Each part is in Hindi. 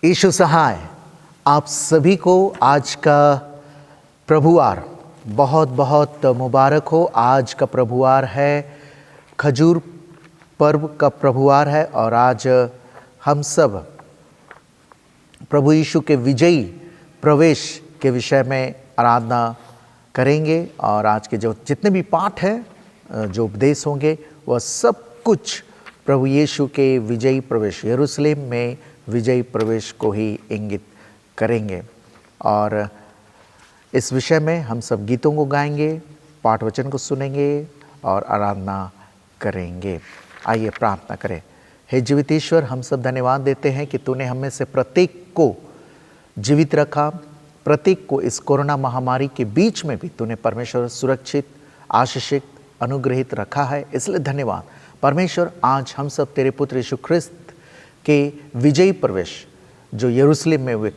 यीशु सहाय आप सभी को आज का प्रभुवार बहुत बहुत मुबारक हो। आज का प्रभुवार है खजूर पर्व का प्रभुवार है और आज हम सब प्रभु यीशु के विजयी प्रवेश के विषय में आराधना करेंगे। और आज के जो जितने भी पाठ हैं, जो उपदेश होंगे, वह सब कुछ प्रभु यीशु के विजयी प्रवेश, यरूशलेम में विजयी प्रवेश को ही इंगित करेंगे। और इस विषय में हम सब गीतों को गाएंगे, पाठ वचन को सुनेंगे और आराधना करेंगे। आइए प्रार्थना करें। हे जीवित ईश्वर, हम सब धन्यवाद देते हैं कि तूने हमें से प्रत्येक को जीवित रखा। प्रत्येक को इस कोरोना महामारी के बीच में भी तूने परमेश्वर सुरक्षित, आशीषित, अनुग्रहित रखा है, इसलिए धन्यवाद। परमेश्वर, आज हम सब तेरे पुत्र यीशु ख्रिस्त के विजयी प्रवेश जो यरूशलेम में वे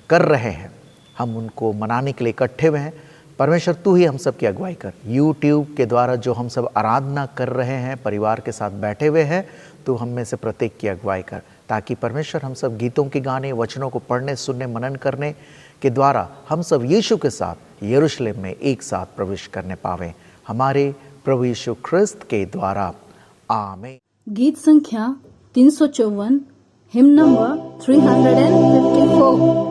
कर रहे हैं, हम उनको मनाने के लिए इकट्ठे हुए हैं। परमेश्वर, तू ही हम सब की अगुवाई कर। यूट्यूब के द्वारा जो हम सब आराधना कर रहे हैं, परिवार के साथ बैठे हुए हैं, तू हम में से प्रत्येक की अगुवाई कर, ताकि परमेश्वर हम सब गीतों के गाने, वचनों को पढ़ने, सुनने, मनन करने के द्वारा हम सब यीशु के साथ यरूशलेम में एक साथ प्रवेश करने पावें। हमारे प्रभु यीशु ख्रिस्त के द्वारा, आमीन। गीत संख्या 354, हिम नंबर 354।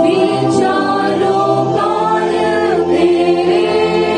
विचारों का तेरे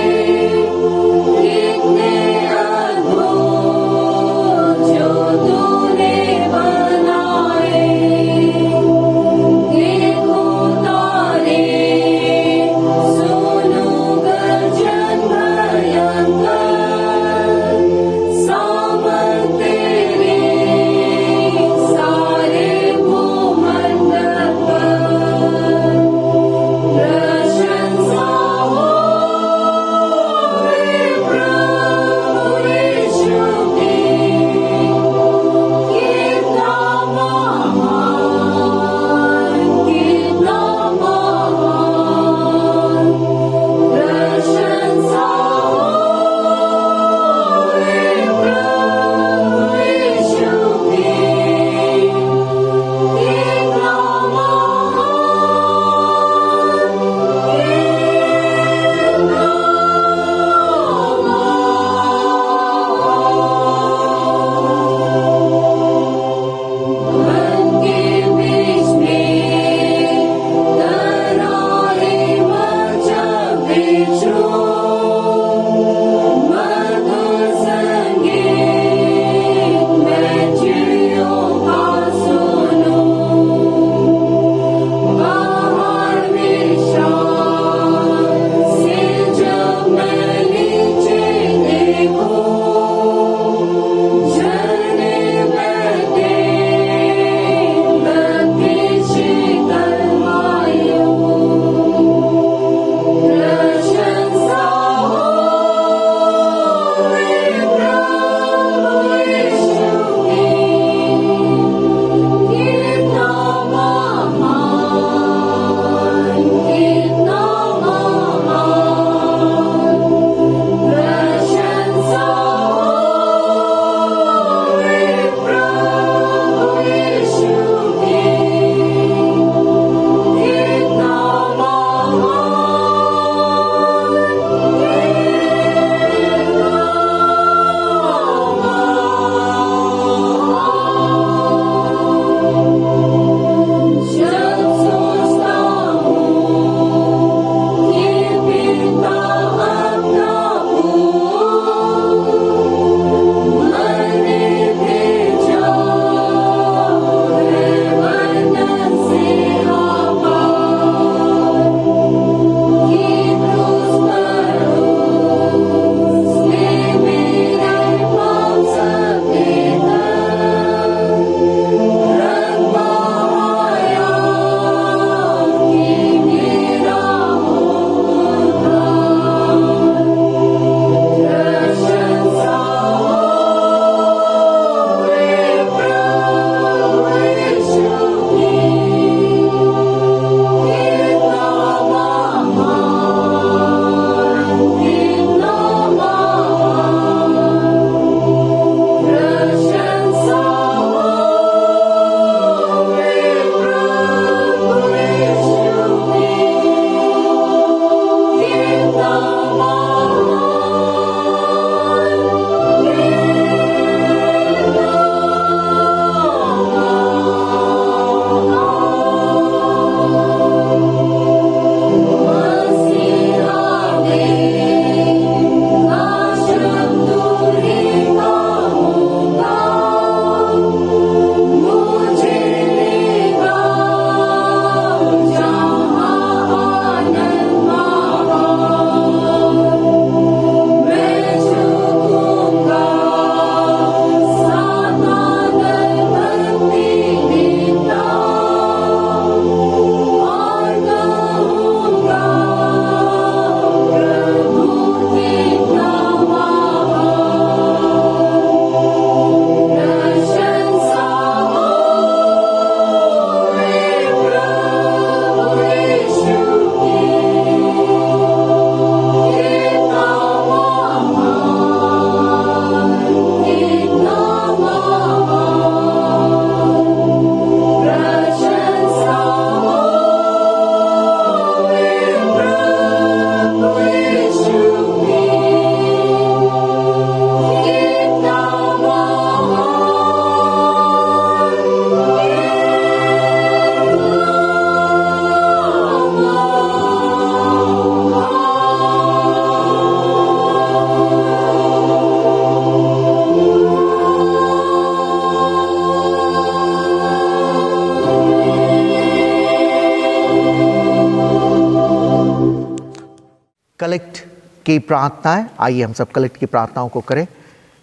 कलेक्ट की प्रार्थनाएं, आइए हम सब कलेक्ट की प्रार्थनाओं को करें।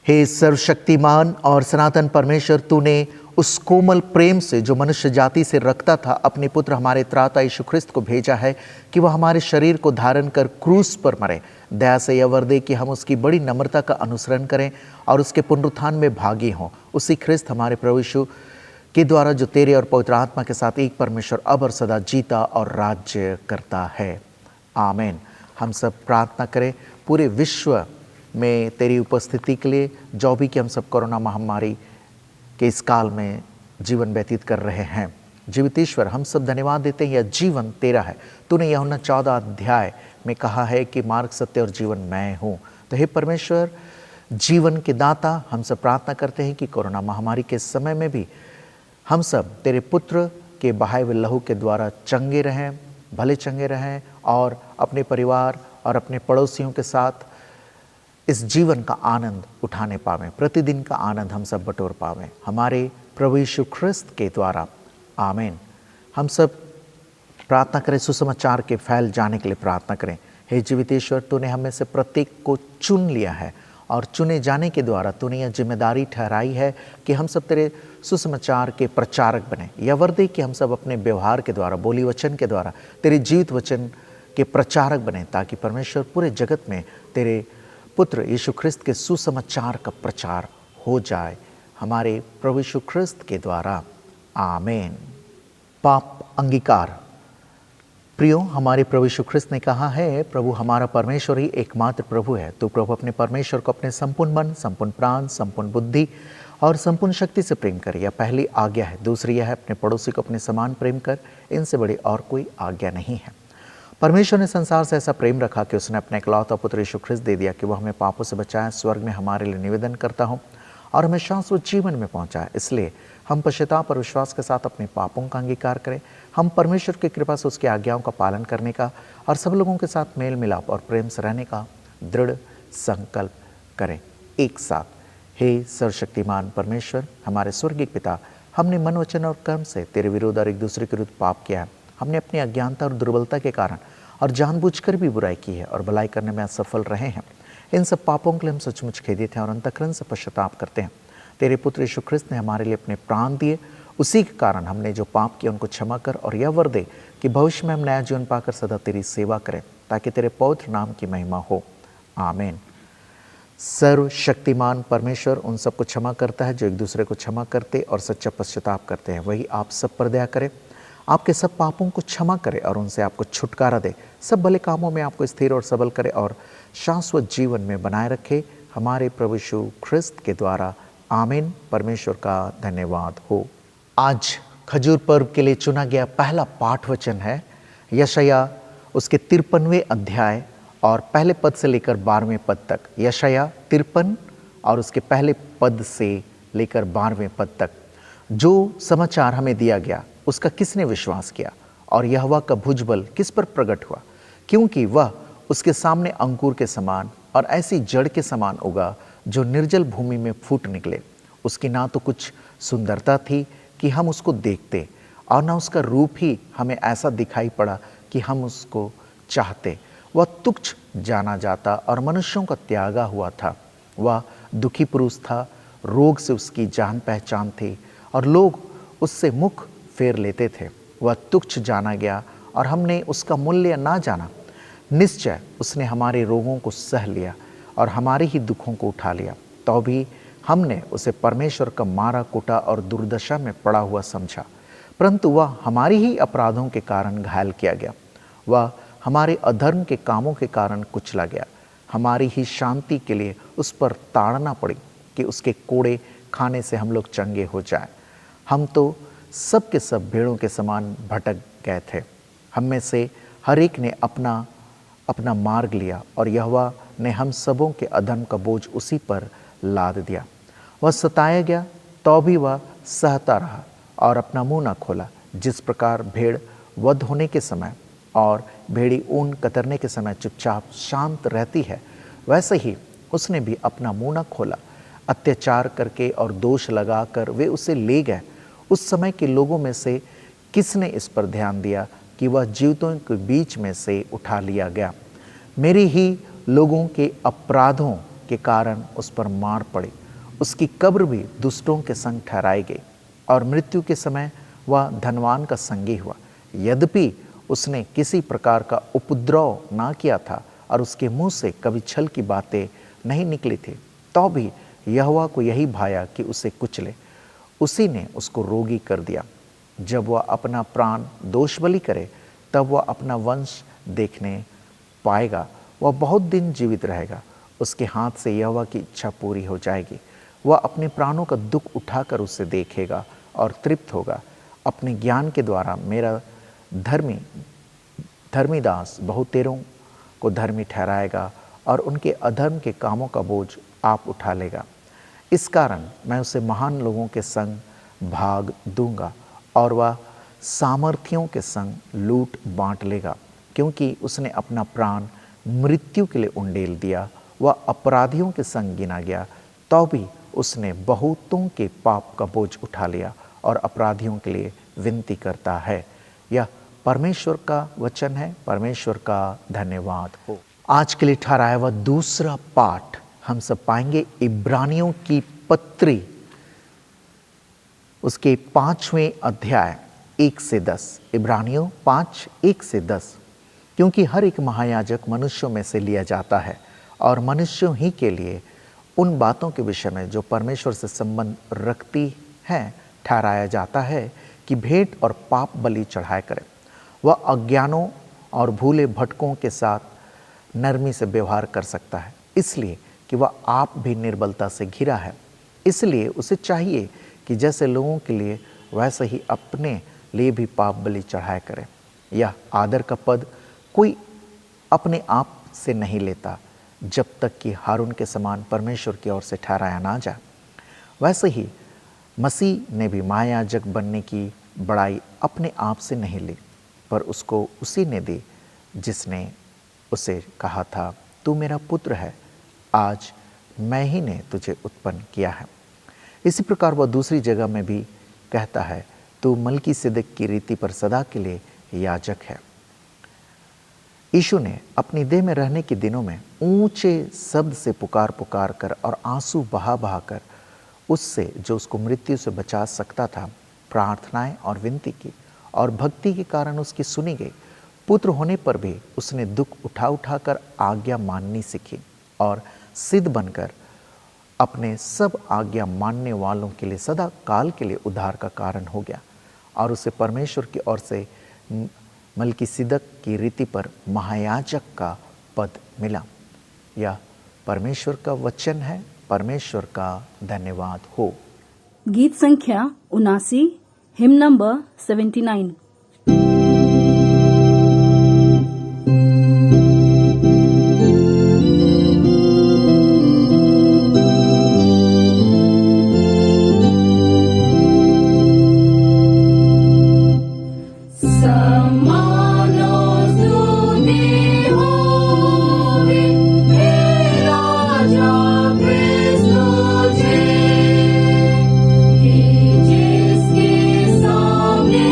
हे सर्वशक्तिमान और सनातन परमेश्वर, तूने उस कोमल प्रेम से जो मनुष्य जाति से रखता था अपने पुत्र हमारे त्राता यीशु ख्रिस्त को भेजा है कि वह हमारे शरीर को धारण कर क्रूस पर मरे। दया से यह वर दे कि हम उसकी बड़ी नम्रता का अनुसरण करें और उसके पुनरुत्थान में भागी हों। उसी ख्रिस्त हमारे प्रभु यीशु के द्वारा जो तेरे और पवित्र आत्मा के साथ एक परमेश्वर अब और सदा जीता और राज्य करता है। आमीन। हम सब प्रार्थना करें पूरे विश्व में तेरी उपस्थिति के लिए, जो भी कि हम सब कोरोना महामारी के इस काल में जीवन व्यतीत कर रहे हैं। जीवित ईश्वर, हम सब धन्यवाद देते हैं, यह जीवन तेरा है। तूने यूहन्ना 14 अध्याय में कहा है कि मार्ग, सत्य और जीवन मैं हूँ। तो हे परमेश्वर, जीवन के दाता, हम सब प्रार्थना करते हैं कि कोरोना महामारी के समय में भी हम सब तेरे पुत्र के बहाए हुए लहू के द्वारा चंगे रहें, भले चंगे रहें और अपने परिवार और अपने पड़ोसियों के साथ इस जीवन का आनंद उठाने पावें, प्रतिदिन का आनंद हम सब बटोर पावें, हमारे प्रभु यीशु ख्रिस्त के द्वारा। आमीन। हम सब प्रार्थना करें, सुसमाचार के फैल जाने के लिए प्रार्थना करें। हे जीवित ईश्वर, तूने हमें से प्रत्येक को चुन लिया है और चुने जाने के द्वारा तूने यह जिम्मेदारी ठहराई है कि हम सब तेरे सुसमाचार के प्रचारक बने। यह वर दे कि हम सब अपने व्यवहार के द्वारा, बोली वचन के द्वारा तेरे जीवित वचन के प्रचारक बने, ताकि परमेश्वर पूरे जगत में तेरे पुत्र यीशु ख्रिस्त के सुसमाचार का प्रचार हो जाए, हमारे प्रभु यीशु ख्रिस्त के द्वारा। आमीन। पाप अंगीकार। प्रियो, हमारे प्रभु यीशु ख्रिस्त ने कहा है, प्रभु हमारा परमेश्वर ही एकमात्र प्रभु है। तो प्रभु अपने परमेश्वर को अपने संपूर्ण मन, संपूर्ण प्राण, संपूर्ण बुद्धि और संपूर्ण शक्ति से प्रेम कर। यह पहली आज्ञा है। दूसरी यह है, अपने पड़ोसी को अपने समान प्रेम कर। इनसे बड़ी और कोई आज्ञा नहीं है। परमेश्वर ने संसार से ऐसा प्रेम रखा कि उसने अपने इकलौता पुत्र यीशु ख्रिस्त दे दिया कि वह हमें पापों से बचाए, स्वर्ग में हमारे लिए निवेदन करता हूँ और हमें शाश्वत जीवन में पहुँचाए। इसलिए हम पश्चाताप और विश्वास के साथ अपने पापों का अंगीकार करें। हम परमेश्वर की कृपा से उसकी आज्ञाओं का पालन करने का और सब लोगों के साथ मेल मिलाप और प्रेम से रहने का दृढ़ संकल्प करें एक साथ। हे सर्वशक्तिमान परमेश्वर, हमारे स्वर्गीय पिता, हमने मन, वचन और कर्म से तेरे विरुद्ध और एक दूसरे के विरुद्ध पाप किया है। हमने अपनी अज्ञानता और दुर्बलता के कारण और जानबूझकर भी बुराई की है और भलाई करने में असफल रहे हैं। इन सब पापों के लिए हम सचमुच खेदित हैं और अंतःकरण से पश्चाताप करते हैं। तेरे पुत्र यीशु ख्रिस्त ने हमारे लिए अपने प्राण दिए, उसी के कारण हमने जो पाप किया उनको क्षमा कर और यह वर दे कि भविष्य में हम नया जीवन पाकर सदा तेरी सेवा करें, ताकि तेरे पवित्र नाम की महिमा हो। आमीन। सर्वशक्तिमान परमेश्वर उन सबको क्षमा करता है जो एक दूसरे को क्षमा करते और सच्चा पश्चाताप करते हैं। वही आप सब पर दया करे, आपके सब पापों को क्षमा करे और उनसे आपको छुटकारा दे, सब भले कामों में आपको स्थिर और सबल करे और शाश्वत जीवन में बनाए रखे, हमारे प्रभु यीशु ख्रिस्त के द्वारा। आमीन। परमेश्वर का धन्यवाद हो। आज खजूर पर्व के लिए चुना गया पहला पाठ वचन है यशायाह उसके 53वें अध्याय और पहले पद से लेकर 12वें पद तक। यशायाह 53 और उसके पहले पद से लेकर 12वें पद तक। जो समाचार हमें दिया गया उसका किसने विश्वास किया और यहोवा का भुजबल किस पर प्रकट हुआ, क्योंकि वह उसके सामने अंकुर के समान और ऐसी जड़ के समान उगा जो निर्जल भूमि में फूट निकले। उसकी ना तो कुछ सुंदरता थी कि हम उसको देखते और ना उसका रूप ही हमें ऐसा दिखाई पड़ा कि हम उसको चाहते। वह तुच्छ जाना जाता और मनुष्यों का त्यागा हुआ था। वह दुखी पुरुष था, रोग से उसकी जान पहचान थी और लोग उससे मुख फेर लेते थे। वह तुच्छ जाना गया और हमने उसका मूल्य ना जाना। निश्चय उसने हमारे रोगों को सह लिया और हमारे ही दुखों को उठा लिया। तो भी हमने उसे परमेश्वर का मारा कुटा और दुर्दशा में पड़ा हुआ समझा, परंतु वह हमारी ही अपराधों के कारण घायल किया गया, वह हमारे अधर्म के कामों के कारण कुचला गया। हमारी ही शांति के लिए उस पर ताड़ना पड़ी कि उसके कोड़े खाने से हम लोग चंगे हो जाएं। हम तो सब के सब भेड़ों के समान भटक गए थे, हम में से हर एक ने अपना अपना मार्ग लिया और यहोवा ने हम सबों के अधर्म का बोझ उसी पर लाद दिया। वह सताया गया तो भी वह सहता रहा और अपना मुंह न खोला। जिस प्रकार भेड़ वध होने के समय और भेड़ी ऊन कतरने के समय चुपचाप शांत रहती है, वैसे ही उसने भी अपना मुंह न खोला। अत्याचार करके और दोष लगाकर वे उसे ले गए। उस समय के लोगों में से किसने इस पर ध्यान दिया कि वह जीवितों के बीच में से उठा लिया गया। मेरे ही लोगों के अपराधों के कारण उस पर मार पड़ी। उसकी कब्र भी दुष्टों के संग ठहराई गई और मृत्यु के समय वह धनवान का संगी हुआ। यद्यपि उसने किसी प्रकार का उपद्रव ना किया था और उसके मुंह से कभी छल की बातें नहीं निकली थी, तो भी यहोवा को यही भाया कि उसे कुचले। उसी ने उसको रोगी कर दिया। जब वह अपना प्राण दोष बलि करे तब वह अपना वंश देखने पाएगा। वह बहुत दिन जीवित रहेगा। उसके हाथ से यहोवा की इच्छा पूरी हो जाएगी। वह अपने प्राणों का दुख उठाकर उसे देखेगा और तृप्त होगा। अपने ज्ञान के द्वारा मेरा धर्मी दास बहुतेरों को धर्मी ठहराएगा और उनके अधर्म के कामों का बोझ आप उठा लेगा। इस कारण मैं उसे महान लोगों के संग भाग दूंगा और वह सामर्थियों के संग लूट बांट लेगा, क्योंकि उसने अपना प्राण मृत्यु के लिए उंडेल दिया। वह अपराधियों के संग गिना गया, तो भी उसने बहुतों के पाप का बोझ उठा लिया और अपराधियों के लिए विनती करता है। यह परमेश्वर का वचन है। परमेश्वर का धन्यवाद हो। आज के लिए ठहराया हुआ दूसरा पाठ हम सब पाएंगे इब्रानियों की पत्री, उसके 5वें अध्याय 1 से 10। इब्रानियों 5 1 से 10। क्योंकि हर एक महायाजक मनुष्यों में से लिया जाता है और मनुष्यों ही के लिए उन बातों के विषय में जो परमेश्वर से संबंध रखती हैं ठहराया जाता है कि भेंट और पाप बलि चढ़ाया करे। वह अज्ञानों और भूले भटकों के साथ नरमी से व्यवहार कर सकता है, इसलिए कि वह आप भी निर्बलता से घिरा है। इसलिए उसे चाहिए कि जैसे लोगों के लिए वैसे ही अपने लिए भी पाप बलि चढ़ाया करे। यह आदर का पद कोई अपने आप से नहीं लेता, जब तक कि हारून के समान परमेश्वर की ओर से ठहराया ना जाए। वैसे ही मसीह ने भी महायाजक बनने की बड़ाई अपने आप से नहीं ली, पर उसको उसी ने दी जिसने उसे कहा था, तू मेरा पुत्र है, आज मैं ही ने तुझे उत्पन्न किया है। इसी प्रकार वह दूसरी जगह में भी कहता है, तू मलकीसिदक की रीति पर सदा के लिए याजक है। यीशु ने अपनी देह में रहने के दिनों में ऊंचे शब्द से पुकार पुकार कर और आंसू बहा बहा कर उससे जो उसको मृत्यु से बचा सकता था प्रार्थनाएं और विनती की, और भक्ति के कारण उसकी सुनी गई। पुत्र होने पर भी उसने दुख उठा उठा कर आज्ञा माननी सीखी और सिद्ध बनकर अपने सब आज्ञा मानने वालों के लिए सदा काल के लिए उद्धार का कारण हो गया, और उसे परमेश्वर की ओर से मलकीसिदक की रीति पर महायाजक का पद मिला। यह परमेश्वर का वचन है। परमेश्वर का धन्यवाद हो। गीत संख्या 79, हिम नंबर 79। जिसके सामने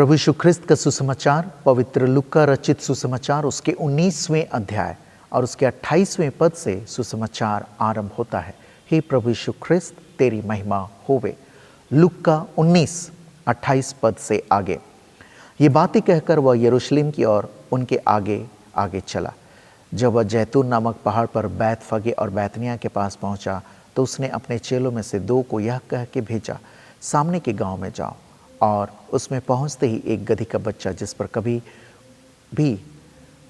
प्रभु यीशु ख्रिस्त का सुसमाचार पवित्र लूका रचित सुसमाचार उसके 19वें अध्याय और उसके 28वें पद से सुसमाचार आरंभ होता है। हे प्रभु यीशु ख्रिस्त तेरी महिमा होवे। लूका 19:28 पद से आगे। ये बातें कहकर वह यरूशलेम की ओर उनके आगे आगे चला। जब वह जैतून नामक पहाड़ पर बैतफगे और बैतनिय्याह के पास पहुंचा तो उसने अपने चेलों में से 2 को यह कह के भेजा, सामने के गांव में जाओ और उसमें पहुंचते ही एक गदही का बच्चा जिस पर कभी भी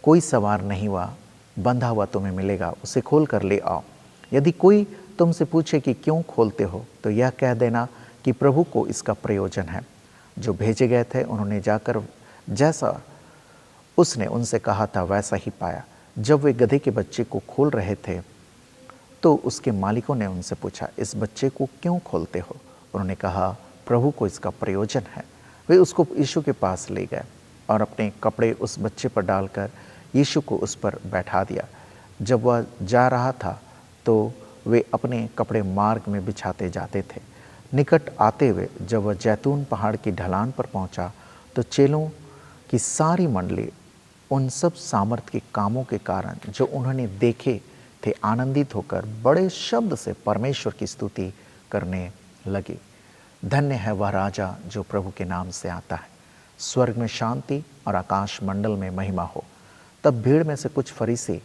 कोई सवार नहीं हुआ बंधा हुआ तुम्हें मिलेगा, उसे खोल कर ले आओ। यदि कोई तुमसे पूछे कि क्यों खोलते हो तो यह कह देना कि प्रभु को इसका प्रयोजन है। जो भेजे गए थे उन्होंने जाकर जैसा उसने उनसे कहा था वैसा ही पाया। जब वे गधे के बच्चे को खोल रहे थे तो उसके मालिकों ने उनसे पूछा, इस बच्चे को क्यों खोलते हो? उन्होंने कहा, प्रभु को इसका प्रयोजन है। वे उसको यीशु के पास ले गए और अपने कपड़े उस बच्चे पर डालकर यीशु को उस पर बैठा दिया। जब वह जा रहा था तो वे अपने कपड़े मार्ग में बिछाते जाते थे। निकट आते हुए जब वह जैतून पहाड़ की ढलान पर पहुंचा तो चेलों की सारी मंडली उन सब सामर्थ के कामों के कारण जो उन्होंने देखे थे आनंदित होकर बड़े शब्द से परमेश्वर की स्तुति करने लगे। धन्य है वह राजा जो प्रभु के नाम से आता है। स्वर्ग में शांति और आकाश मंडल में महिमा हो। तब भीड़ में से कुछ फरीसी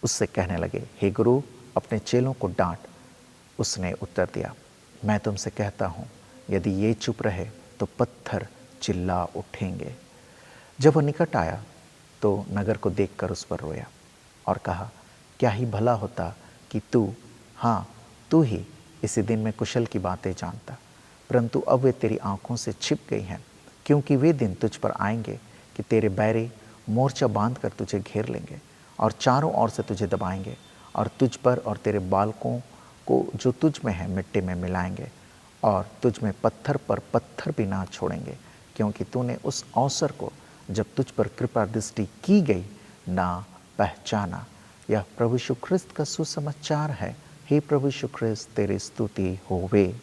उससे कहने लगे, हे गुरु, अपने चेलों को डांट। उसने उत्तर दिया, मैं तुमसे कहता हूँ यदि ये चुप रहे तो पत्थर चिल्ला उठेंगे। जब वह निकट आया तो नगर को देखकर उस पर रोया और कहा, क्या ही भला होता कि तू ही इसी दिन में कुशल की बातें जानता, परंतु अब वे तेरी आंखों से छिप गई हैं, क्योंकि वे दिन तुझ पर आएंगे कि तेरे बैरी मोर्चा बांधकर तुझे घेर लेंगे और चारों ओर से तुझे दबाएंगे और तुझ पर और तेरे बालकों को जो तुझ में है मिट्टी में मिलाएंगे और तुझ में पत्थर पर पत्थर भी ना छोड़ेंगे, क्योंकि तूने उस अवसर को जब तुझ पर कृपा दृष्टि की गई ना पहचाना। यह प्रभु यीशु ख्रिस्त का सुसमाचार है। हे प्रभु यीशु ख्रिस्त तेरी स्तुति होवे।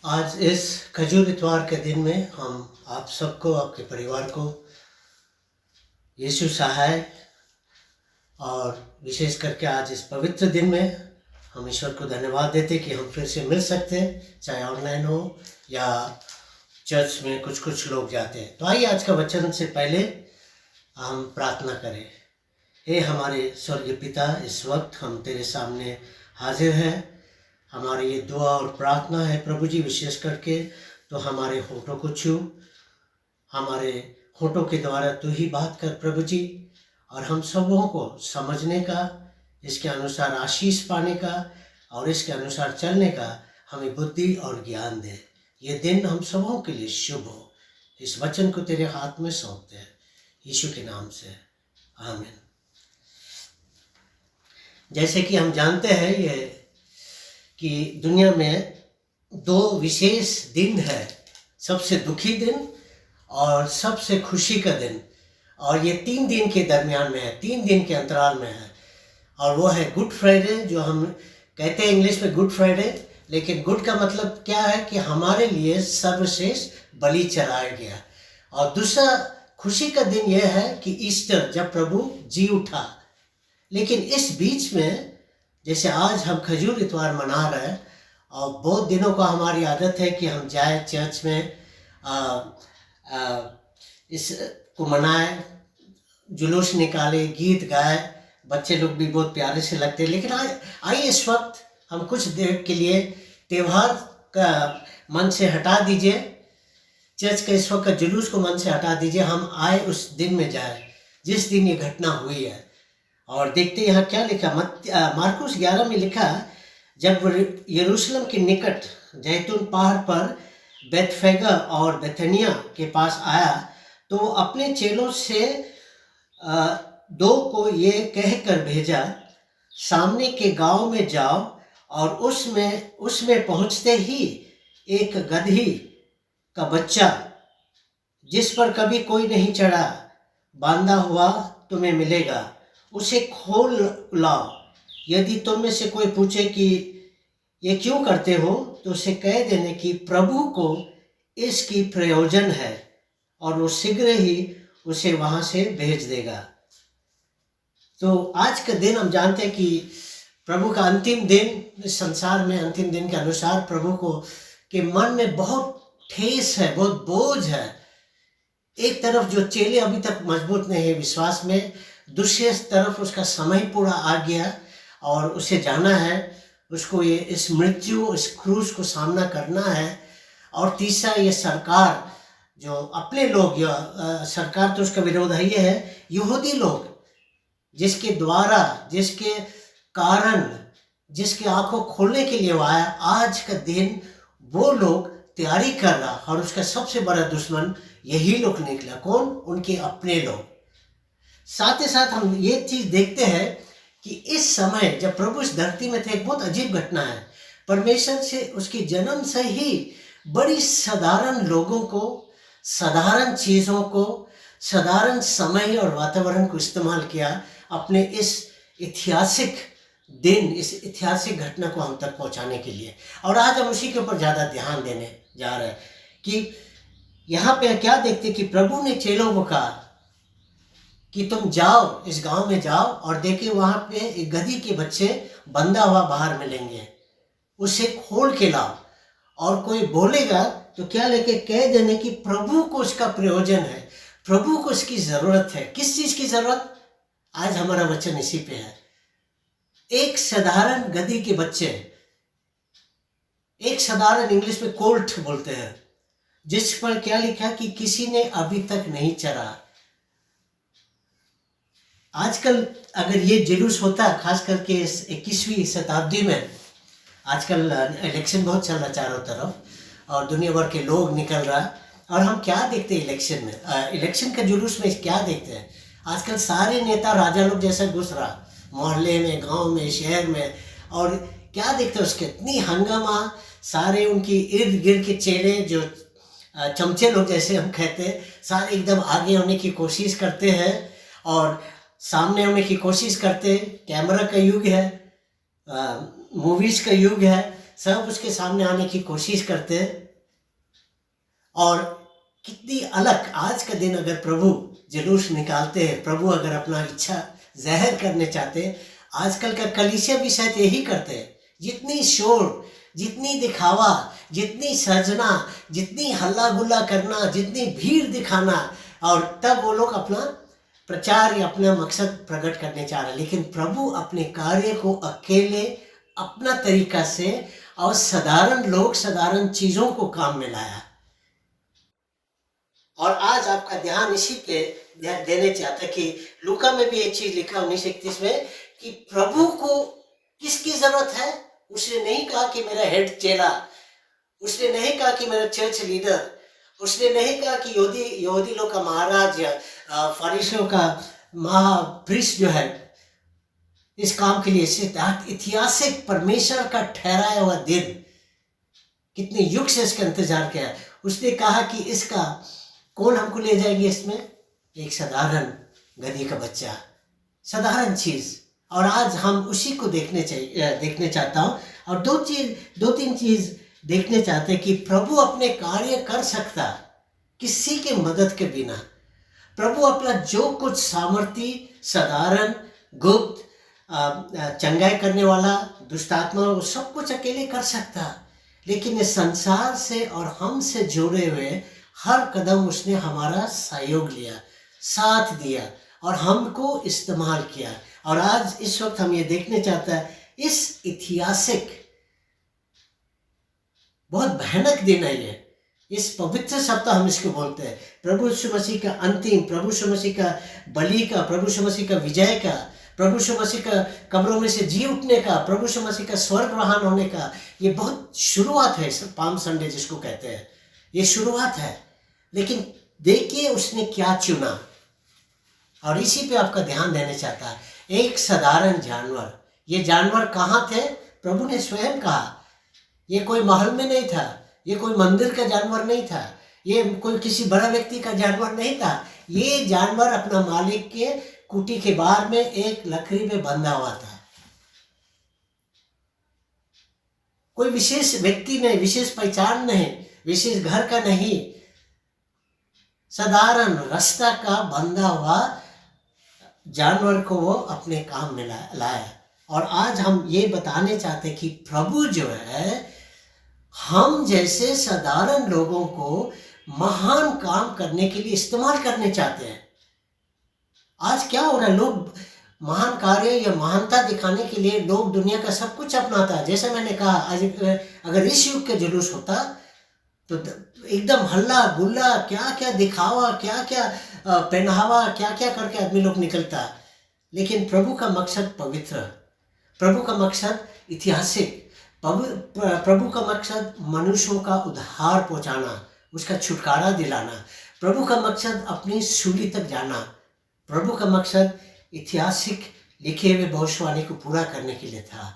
आज इस खजूर इतवार के दिन में हम आप सबको, आपके परिवार को यीशु सहाय और विशेष करके आज इस पवित्र दिन में हम ईश्वर को धन्यवाद देते कि हम फिर से मिल सकते हैं, चाहे ऑनलाइन हो या चर्च में कुछ लोग जाते हैं। तो आइए आज का वचन से पहले हम प्रार्थना करें। हे हमारे स्वर्गीय पिता, इस वक्त हम तेरे सामने हाजिर हैं। हमारी ये दुआ और प्रार्थना है प्रभु जी, विशेष करके तो हमारे होठों को छू, हमारे होठों के द्वारा तू ही बात कर प्रभु जी, और हम सबों को समझने का, इसके अनुसार आशीष पाने का और इसके अनुसार चलने का हमें बुद्धि और ज्ञान दे। ये दिन हम सबों के लिए शुभ हो। इस वचन को तेरे हाथ में सौंपते हैं यीशु के नाम से, आमीन। जैसे कि हम जानते हैं ये कि दुनिया में 2 विशेष दिन है, सबसे दुखी दिन और सबसे खुशी का दिन, और ये 3 दिन के दरमियान में है, 3 दिन के अंतराल में है। और वो है गुड फ्राइडे, जो हम कहते हैं इंग्लिश में गुड फ्राइडे, लेकिन गुड का मतलब क्या है कि हमारे लिए सर्वश्रेष्ठ बलि चढ़ाया गया। और दूसरा खुशी का दिन यह है कि ईस्टर, जब प्रभु जी उठा। लेकिन इस बीच में जैसे आज हम खजूर इतवार मना रहे हैं और बहुत दिनों का हमारी आदत है कि हम जाए चर्च में इसको मनाए, जुलूस निकाले, गीत गाए, बच्चे लोग भी बहुत प्यारे से लगते हैं। लेकिन आइए इस वक्त हम कुछ देर के लिए त्यौहार का मन से हटा दीजिए, चर्च के इस वक्त का जुलूस को मन से हटा दीजिए। हम आए उस दिन में जाए जिस दिन ये घटना हुई है। और देखते यहाँ क्या लिखा, मार्कुस 11 में लिखा, जब यरूशलेम के निकट जैतून पहाड़ पर बैतफगे और बैतनिय्याह के पास आया तो वो अपने चेलों से 2 को ये कहकर भेजा, सामने के गांव में जाओ और उसमें पहुंचते ही एक गदही का बच्चा जिस पर कभी कोई नहीं चढ़ा बांधा हुआ तुम्हें मिलेगा, उसे खोल लाओ। यदि तुम में से कोई पूछे कि ये क्यों करते हो तो उसे कह देने कि प्रभु को इसकी प्रयोजन है। और वो शीघ्र ही उसे वहां से भेज देगा। तो आज का दिन हम जानते हैं कि प्रभु का अंतिम दिन, इस संसार में अंतिम दिन के अनुसार प्रभु को के मन में बहुत ठेस है, बहुत बोझ है। एक तरफ जो चेले अभी तक मजबूत नहीं है विश्वास में, दूसरी तरफ उसका समय पूरा आ गया और उसे जाना है, उसको ये इस मृत्यु, इस क्रूस को सामना करना है। और तीसरा ये सरकार, जो अपने लोग, या सरकार तो उसका विरोध है, ये है यहूदी लोग, जिसके द्वारा, जिसके कारण, जिसके आंखों खोलने के लिए वो आया। आज का दिन वो लोग तैयारी कर रहा, और उसका सबसे बड़ा दुश्मन यही लोग निकला। कौन? उनके अपने लोग। साथ ही साथ हम ये चीज देखते हैं कि इस समय जब प्रभु इस धरती में थे, एक बहुत अजीब घटना है। परमेश्वर से उसके जन्म से ही बड़ी साधारण लोगों को, साधारण चीजों को, साधारण समय और वातावरण को इस्तेमाल किया अपने इस ऐतिहासिक दिन, इस ऐतिहासिक घटना को हम तक पहुंचाने के लिए। और आज हम उसी के ऊपर ज्यादा ध्यान देने जा रहे हैं कि यहाँ पे क्या देखते कि प्रभु ने चेलों को कहा कि तुम जाओ, इस गांव में जाओ और देखिए वहां पे एक गधी के बच्चे बंधा हुआ बाहर मिलेंगे, उसे खोल के लाओ, और कोई बोलेगा तो क्या लेके कह देने कि प्रभु को उसका प्रयोजन है, प्रभु को इसकी जरूरत है। किस चीज की जरूरत? आज हमारा वचन इसी पे है। एक साधारण गधी के बच्चे, एक साधारण, इंग्लिश में कोल्ट बोलते हैं, जिस पर क्या लिखा कि किसी ने अभी तक नहीं चरा। आजकल अगर ये जुलूस होता, खास करके इस 21वीं शताब्दी में, आजकल इलेक्शन बहुत चल रहा चारों तरफ और दुनिया भर के लोग निकल रहा, और हम क्या देखते हैं इलेक्शन में, इलेक्शन का जुलूस में क्या देखते हैं? आजकल सारे नेता राजा लोग जैसा घुस रहा मोहल्ले में, गांव में, शहर में, और क्या देखते हैं उसके इतनी हंगामा। सारे उनकी इर्द गिर्द के चेले, जो चमचे लोग जैसे हम कहते हैं, सारे एकदम आगे होने की कोशिश करते हैं और सामने होने की कोशिश करते हैं। कैमरा का युग है, मूवीज का युग है, सब उसके सामने आने की कोशिश करते हैं। और कितनी अलग आज का दिन, अगर प्रभु जुलूस निकालते हैं, प्रभु अगर अपना इच्छा जाहिर करने चाहते हैं, आजकल का कलीसिया भी शायद यही करते हैं। जितनी शोर, जितनी दिखावा, जितनी सजना, जितनी हल्ला गुल्ला करना, जितनी भीड़ दिखाना, और तब वो लोग अपना प्रचार या अपना मकसद प्रकट करने चाह रहे हैं। लेकिन प्रभु अपने कार्य को अकेले, अपना तरीका से, और साधारण लोग, साधारण चीजों को काम में लाया। और आज आपका ध्यान इसी पे देने चाहता कि लूका में भी एक चीज लिखा 1931 में कि प्रभु को किसकी जरूरत है। उसने नहीं कहा कि मेरा हेड चेला, उसने नहीं कहा कि मेरा चर्च लीडर, उसने नहीं कहा कि यहूदी लोग का महाराज या फरीसियों का महाप्रीस्ट जो है इस काम के लिए। ऐतिहासिक परमेश्वर का ठहराया हुआ दिन, कितने युग से इसका इंतजार किया। उसने कहा कि इसका कौन हमको ले जाएंगे? इसमें एक साधारण गधी का बच्चा, साधारण चीज। और आज हम उसी को देखने चाहता हूँ। और दो तीन चीज देखने चाहते हैं कि प्रभु अपने कार्य कर सकता किसी के मदद के बिना। प्रभु अपना जो कुछ सामर्थ्य, साधारण, गुप्त, चंगाई करने वाला, दुष्टात्मा, वो सब कुछ अकेले कर सकता। लेकिन इस संसार से और हमसे जुड़े हुए हर कदम उसने हमारा सहयोग लिया, साथ दिया और हमको इस्तेमाल किया। और आज इस वक्त हम ये देखने चाहता है, इस ऐतिहासिक बहुत भयानक दिन है ये, इस पवित्र सप्ताह हम इसको बोलते हैं, प्रभु यीशु मसीह का अंतिम, प्रभु यीशु मसीह का बलि का, प्रभु यीशु मसीह का विजय का, प्रभु यीशु मसीह का कब्रों में से जी उठने का, प्रभु यीशु मसीह का स्वर्गवाहन होने का। ये बहुत शुरुआत है, पाम संडे जिसको कहते हैं, ये शुरुआत है। लेकिन देखिए उसने क्या चुना, और इसी पे आपका ध्यान देने चाहता है। एक साधारण जानवर, ये जानवर कहाँ थे? प्रभु ने स्वयं कहा, ये कोई महल में नहीं था, ये कोई मंदिर का जानवर नहीं था, ये कोई किसी बड़ा व्यक्ति का जानवर नहीं था। ये जानवर अपना मालिक के कुटी के बाहर में एक लकड़ी में बंधा हुआ था। कोई विशेष व्यक्ति नहीं, विशेष पहचान नहीं, विशेष घर का नहीं, साधारण रास्ता का बंधा हुआ जानवर को वो अपने काम में लाया। और आज हम ये बताने चाहते कि प्रभु जो है हम जैसे साधारण लोगों को महान काम करने के लिए इस्तेमाल करने चाहते हैं। आज क्या हो रहा है, लोग महान कार्य या महानता दिखाने के लिए लोग दुनिया का सब कुछ अपनाता है। जैसे मैंने कहा, आज अगर इस युग के जुलूस होता तो एकदम हल्ला गुल्ला, क्या क्या दिखावा, क्या क्या पहनावा, क्या क्या करके आदमी लोग निकलता। लेकिन प्रभु का मकसद पवित्र, प्रभु का मकसद ऐतिहासिक, प्रभु का मकसद मनुष्यों का उद्धार पहुंचाना, उसका छुटकारा दिलाना। प्रभु का मकसद अपनी सूली तक जाना। प्रभु का मकसद ऐतिहासिक लिखे हुए भविष्यवाणी को पूरा करने के लिए था।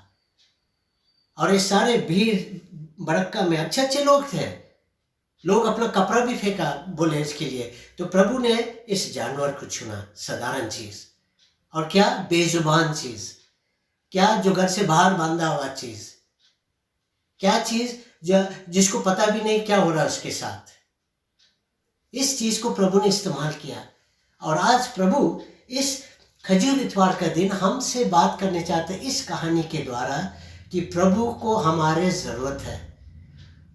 और ये सारे भीड़ भड़क्का में अच्छे अच्छे लोग थे, लोग अपना कपड़ा भी फेंका बोले इसके लिए। तो प्रभु ने इस जानवर को चुना, साधारण चीज। और क्या बेजुबान चीज, क्या जो घर से बाहर बांधा हुआ चीज, क्या चीज जो जिसको पता भी नहीं क्या हो रहा है उसके साथ। इस चीज को प्रभु ने इस्तेमाल किया। और आज प्रभु इस खजूर इतवार का दिन हमसे बात करने चाहते हैं इस कहानी के द्वारा कि प्रभु को हमारे जरूरत है,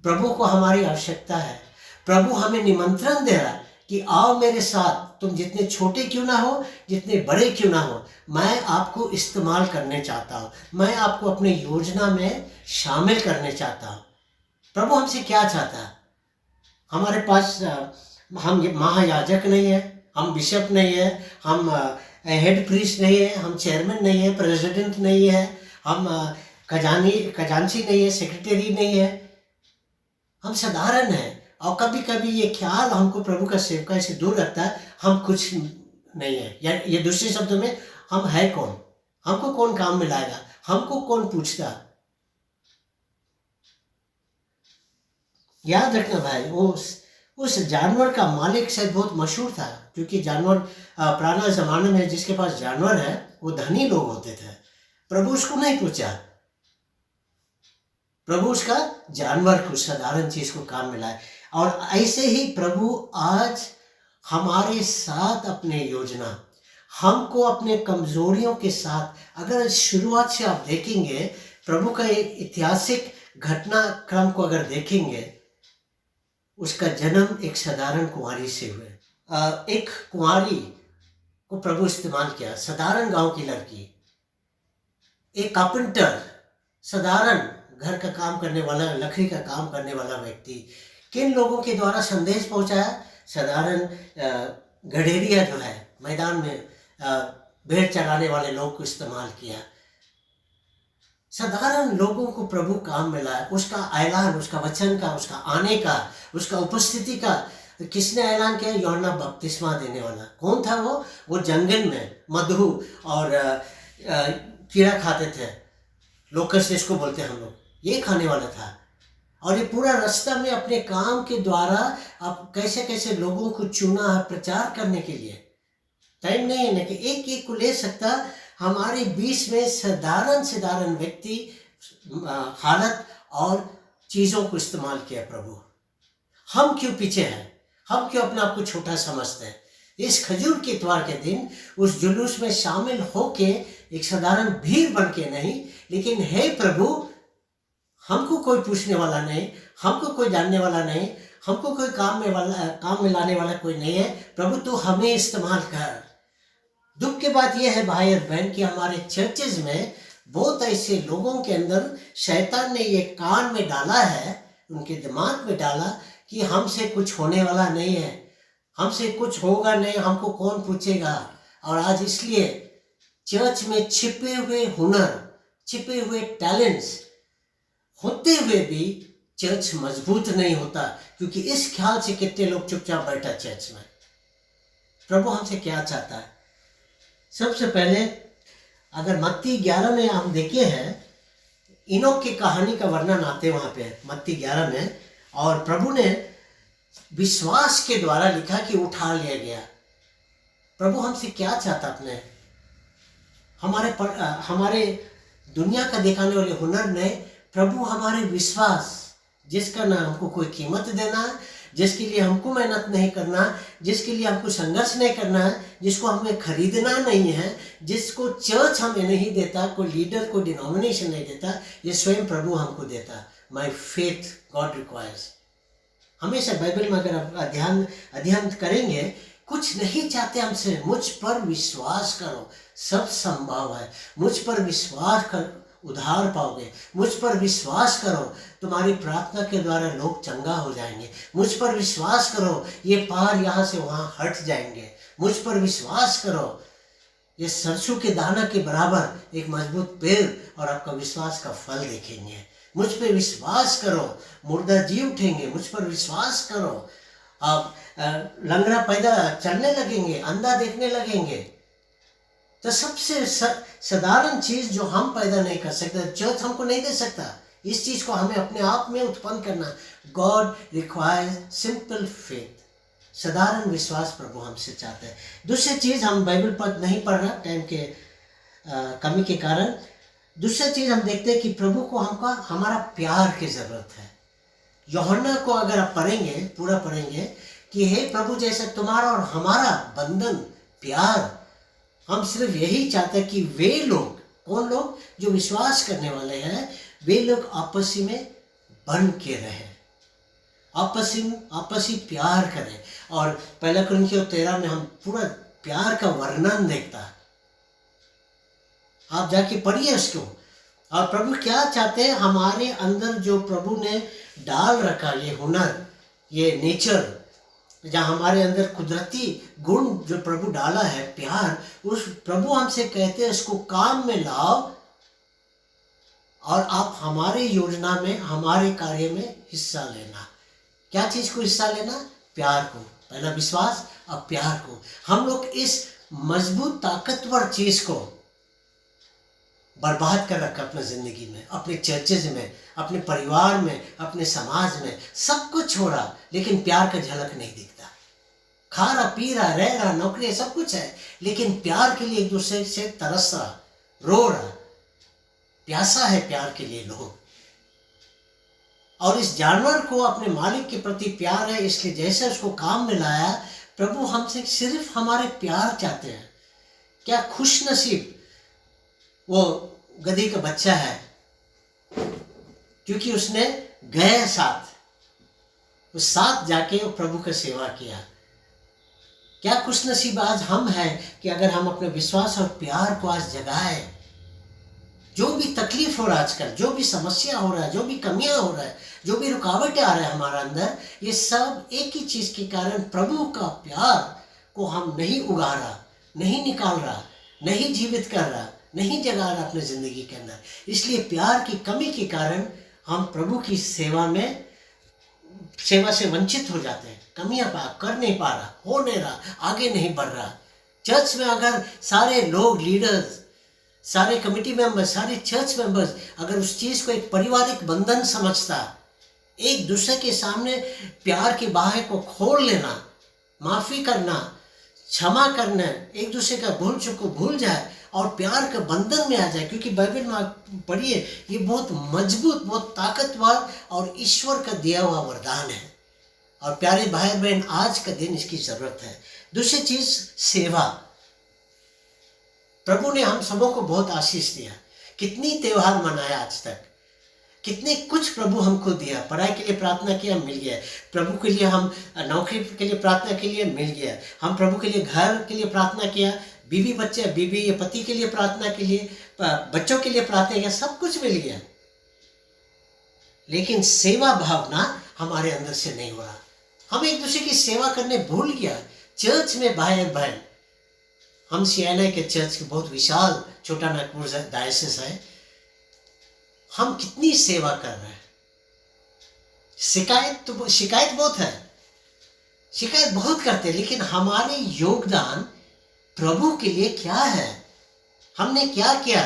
प्रभु को हमारी आवश्यकता है। प्रभु हमें निमंत्रण दे रहा है कि आओ मेरे साथ, तुम जितने छोटे क्यों ना हो, जितने बड़े क्यों ना हो, मैं आपको इस्तेमाल करने चाहता हूँ, मैं आपको अपने योजना में शामिल करने चाहता हूँ। प्रभु हमसे क्या चाहता है? हमारे पास हम महायाजक नहीं है, हम बिशप नहीं है, हम हेड प्रीस्ट नहीं है, हम चेयरमैन नहीं है, प्रेसिडेंट नहीं है, हम खजांची नहीं है, सेक्रेटरी नहीं है, हम साधारण हैं। और कभी कभी ये ख्याल हमको प्रभु का सेवकाई से दूर रखता है, हम कुछ नहीं है, या ये दूसरे शब्दों में हम है कौन, हमको कौन काम में लाएगा, हमको कौन पूछता। याद रखना भाई, उस जानवर का मालिक शायद बहुत मशहूर था, क्योंकि जानवर पुराना जमाने में जिसके पास जानवर है वो धनी लोग होते थे। प्रभु उसको नहीं पूछा, प्रभु उसका जानवर को, साधारण चीज को काम में लाए। और ऐसे ही प्रभु आज हमारे साथ अपने योजना, हमको अपने कमजोरियों के साथ, अगर शुरुआत से आप देखेंगे प्रभु का ऐतिहासिक घटनाक्रम को अगर देखेंगे, उसका जन्म एक साधारण कुंवारी से हुए। एक कुंवारी को प्रभु इस्तेमाल किया, साधारण गांव की लड़की, एक कारपेंटर, साधारण घर का काम करने वाला, लकड़ी का काम करने वाला व्यक्ति, किन लोगों के द्वारा संदेश पहुंचाया? साधारण गडेरिया जो है मैदान में भेड़ चराने वाले लोग को इस्तेमाल किया। साधारण लोगों को प्रभु काम में लाया। उसका ऐलान, उसका वचन का, उसका आने का, उसका उपस्थिति का किसने ऐलान किया? यूहन्ना बपतिस्मा देने वाला। कौन था वो? वो जंगल में मधु और कीड़ा खाते थे, लोकस जिसको बोलते हैं हम लोग, ये खाने वाला था। और ये पूरा रास्ता में अपने काम के द्वारा अब कैसे कैसे लोगों को चुना है प्रचार करने के लिए। टाइम नहीं है ना कि एक एक को ले सकता। हमारे बीच में साधारण व्यक्ति, हालत और चीज़ों को इस्तेमाल किया प्रभु। हम क्यों पीछे हैं? हम क्यों अपने आप को छोटा समझते हैं? इस खजूर के इतवार के दिन उस जुलूस में शामिल होके एक साधारण भीड़ बन के नहीं, लेकिन हे प्रभु, हमको कोई पूछने वाला नहीं, हमको कोई जानने वाला नहीं, हमको कोई काम में लाने वाला कोई नहीं है। प्रभु तू हमें इस्तेमाल कर। दुख की बात यह है भाई और बहन कि हमारे चर्चेज में बहुत ऐसे लोगों के अंदर शैतान ने ये कान में डाला है, उनके दिमाग में डाला कि हमसे कुछ होने वाला नहीं है, हमसे कुछ होगा नहीं, हमको कौन पूछेगा। और आज इसलिए चर्च में छिपे हुए हुनर, छिपे हुए टैलेंट्स होते हुए भी चर्च मजबूत नहीं होता, क्योंकि इस ख्याल से कितने लोग चुपचाप बैठा चर्च में। प्रभु हमसे क्या चाहता है? सबसे पहले अगर मत्ती 11 में हम देखे हैं, इनोक की कहानी का वर्णन आते वहां पे मत्ती 11 में, और प्रभु ने विश्वास के द्वारा लिखा कि उठा लिया गया। प्रभु हमसे क्या चाहता अपने हमारे दुनिया का दिखाने वाले हुनर ने, प्रभु हमारे विश्वास, जिसका ना हमको कोई कीमत देना है, जिसके लिए हमको मेहनत नहीं करना, जिसके लिए हमको संघर्ष नहीं करना है, जिसको हमें खरीदना नहीं है, जिसको चर्च हमें नहीं देता, कोई लीडर, कोई डिनोमिनेशन नहीं देता, ये स्वयं प्रभु हमको देता। My faith God requires. हमेशा बाइबल में अगर आप अध्ययन करेंगे, कुछ नहीं चाहते हमसे, मुझ पर विश्वास करो, सब संभव है। मुझ पर विश्वास कर, उद्धार पाओगे। मुझ पर विश्वास करो, तुम्हारी प्रार्थना के द्वारा लोग चंगा हो जाएंगे। मुझ पर विश्वास करो, ये पहाड़ यहाँ से वहाँ हट जाएंगे। मुझ पर विश्वास करो, ये सरसों के दाना के बराबर एक मजबूत पेड़ और आपका विश्वास का फल देखेंगे। मुझ पर विश्वास करो, मुर्दा जी उठेंगे। मुझ पर विश्वास करो, आप लंगड़ा पैदा चलने लगेंगे, अंधा देखने लगेंगे। तो सबसे साधारण चीज जो हम पैदा नहीं कर सकते, चर्च हमको नहीं दे सकता, इस चीज को हमें अपने आप में उत्पन्न करना। गॉड रिक्वायर्स सिंपल फेथ, साधारण विश्वास प्रभु हमसे चाहते हैं। दूसरी चीज, हम बाइबल पढ़ नहीं पढ़ रहा टाइम के कमी के कारण। दूसरी चीज हम देखते हैं कि प्रभु को हमारा प्यार की जरूरत है। यूहन्ना को अगर आप पढ़ेंगे, पूरा पढ़ेंगे कि हे प्रभु, जैसा तुम्हारा और हमारा बंधन प्यार, हम सिर्फ यही चाहते हैं कि वे लोग, कौन लोग, जो विश्वास करने वाले हैं, वे लोग आपसी में बन के रहे, आपसी प्यार करें। और पहला कुरिन्थियों 13 में हम पूरा प्यार का वर्णन देखता है, आप जाके पढ़िए उसको। और प्रभु क्या चाहते हैं, हमारे अंदर जो प्रभु ने डाल रखा, ये हुनर, ये नेचर, जहाँ हमारे अंदर कुदरती गुण जो प्रभु डाला है, प्यार, उस प्रभु हमसे कहते हैं इसको काम में लाओ और आप हमारे योजना में, हमारे कार्य में हिस्सा लेना। क्या चीज को हिस्सा लेना? प्यार को। पहला विश्वास, अब प्यार को। हम लोग इस मजबूत ताकतवर चीज को बर्बाद कर रखा अपने जिंदगी में, अपने चर्चेज में, अपने परिवार में, अपने समाज में, सब कुछ हो रहा, लेकिन प्यार का झलक नहीं दिखता। खा रहा, पी रहा, रह रहा, नौकरी, सब कुछ है, लेकिन प्यार के लिए एक दूसरे से तरस रहा, रो रहा, प्यासा है प्यार के लिए लोग। और इस जानवर को अपने मालिक के प्रति प्यार है, इसलिए जैसे उसको काम में लाया, प्रभु हमसे सिर्फ हमारे प्यार चाहते हैं। क्या खुश नसीब वो गधी का बच्चा है, क्योंकि उसने गए साथ, उस साथ जाके वो प्रभु का सेवा किया। क्या खुश नसीब आज हम हैं कि अगर हम अपने विश्वास और प्यार को आज जगाए। जो भी तकलीफ हो रहा है आजकल, जो भी समस्या हो रहा है, जो भी कमियां हो रहा है, जो भी रुकावटें आ रहा है हमारा अंदर, ये सब एक ही चीज के कारण, प्रभु का प्यार को हम नहीं उगा रहा, नहीं निकाल रहा, नहीं जीवित कर रहा, नहीं जगा रहा अपने जिंदगी के अंदर। इसलिए प्यार की कमी के कारण हम प्रभु की सेवा से वंचित हो जाते हैं। कमियां कर नहीं पा रहा, हो नहीं रहा, आगे नहीं बढ़ रहा। चर्च में अगर सारे लोग, लीडर्स, सारे कमेटी मेंबर्स, सारे चर्च मेंबर्स अगर उस चीज को एक पारिवारिक बंधन समझता, एक दूसरे के सामने प्यार की बाहें को खोल लेना, माफी करना, क्षमा करना, एक दूसरे का भूल चूक को भूल जाए और प्यार के बंधन में आ जाए। क्योंकि बाइबल में पढ़िए, ये बहुत मजबूत, बहुत ताकतवर और ईश्वर का दिया हुआ वरदान है। और प्यारे भाई बहन, आज का दिन इसकी जरूरत है। दूसरी चीज, सेवा। प्रभु ने हम सबों को बहुत आशीष दिया। कितनी त्योहार मनाया आज तक, कितने कुछ प्रभु हमको दिया। पढ़ाई के लिए प्रार्थना किया, मिल गया। प्रभु के लिए हम नौकरी के लिए प्रार्थना के लिए, मिल गया। हम प्रभु के लिए घर के लिए प्रार्थना किया, बीवी बच्चे, बीवी या पति के लिए प्रार्थना के लिए, बच्चों के लिए प्रार्थना किया, सब कुछ मिल गया। लेकिन सेवा भावना हमारे अंदर से नहीं हो रहा। हम एक दूसरे की सेवा करने भूल गया। चर्च में भाई बहन, हम CNI के चर्च के बहुत विशाल छोटा नागपुर डायसिस है, हम कितनी सेवा कर रहे हैं। शिकायत बहुत है, शिकायत बहुत करते हैं, लेकिन हमारे योगदान प्रभु के लिए क्या है? हमने क्या किया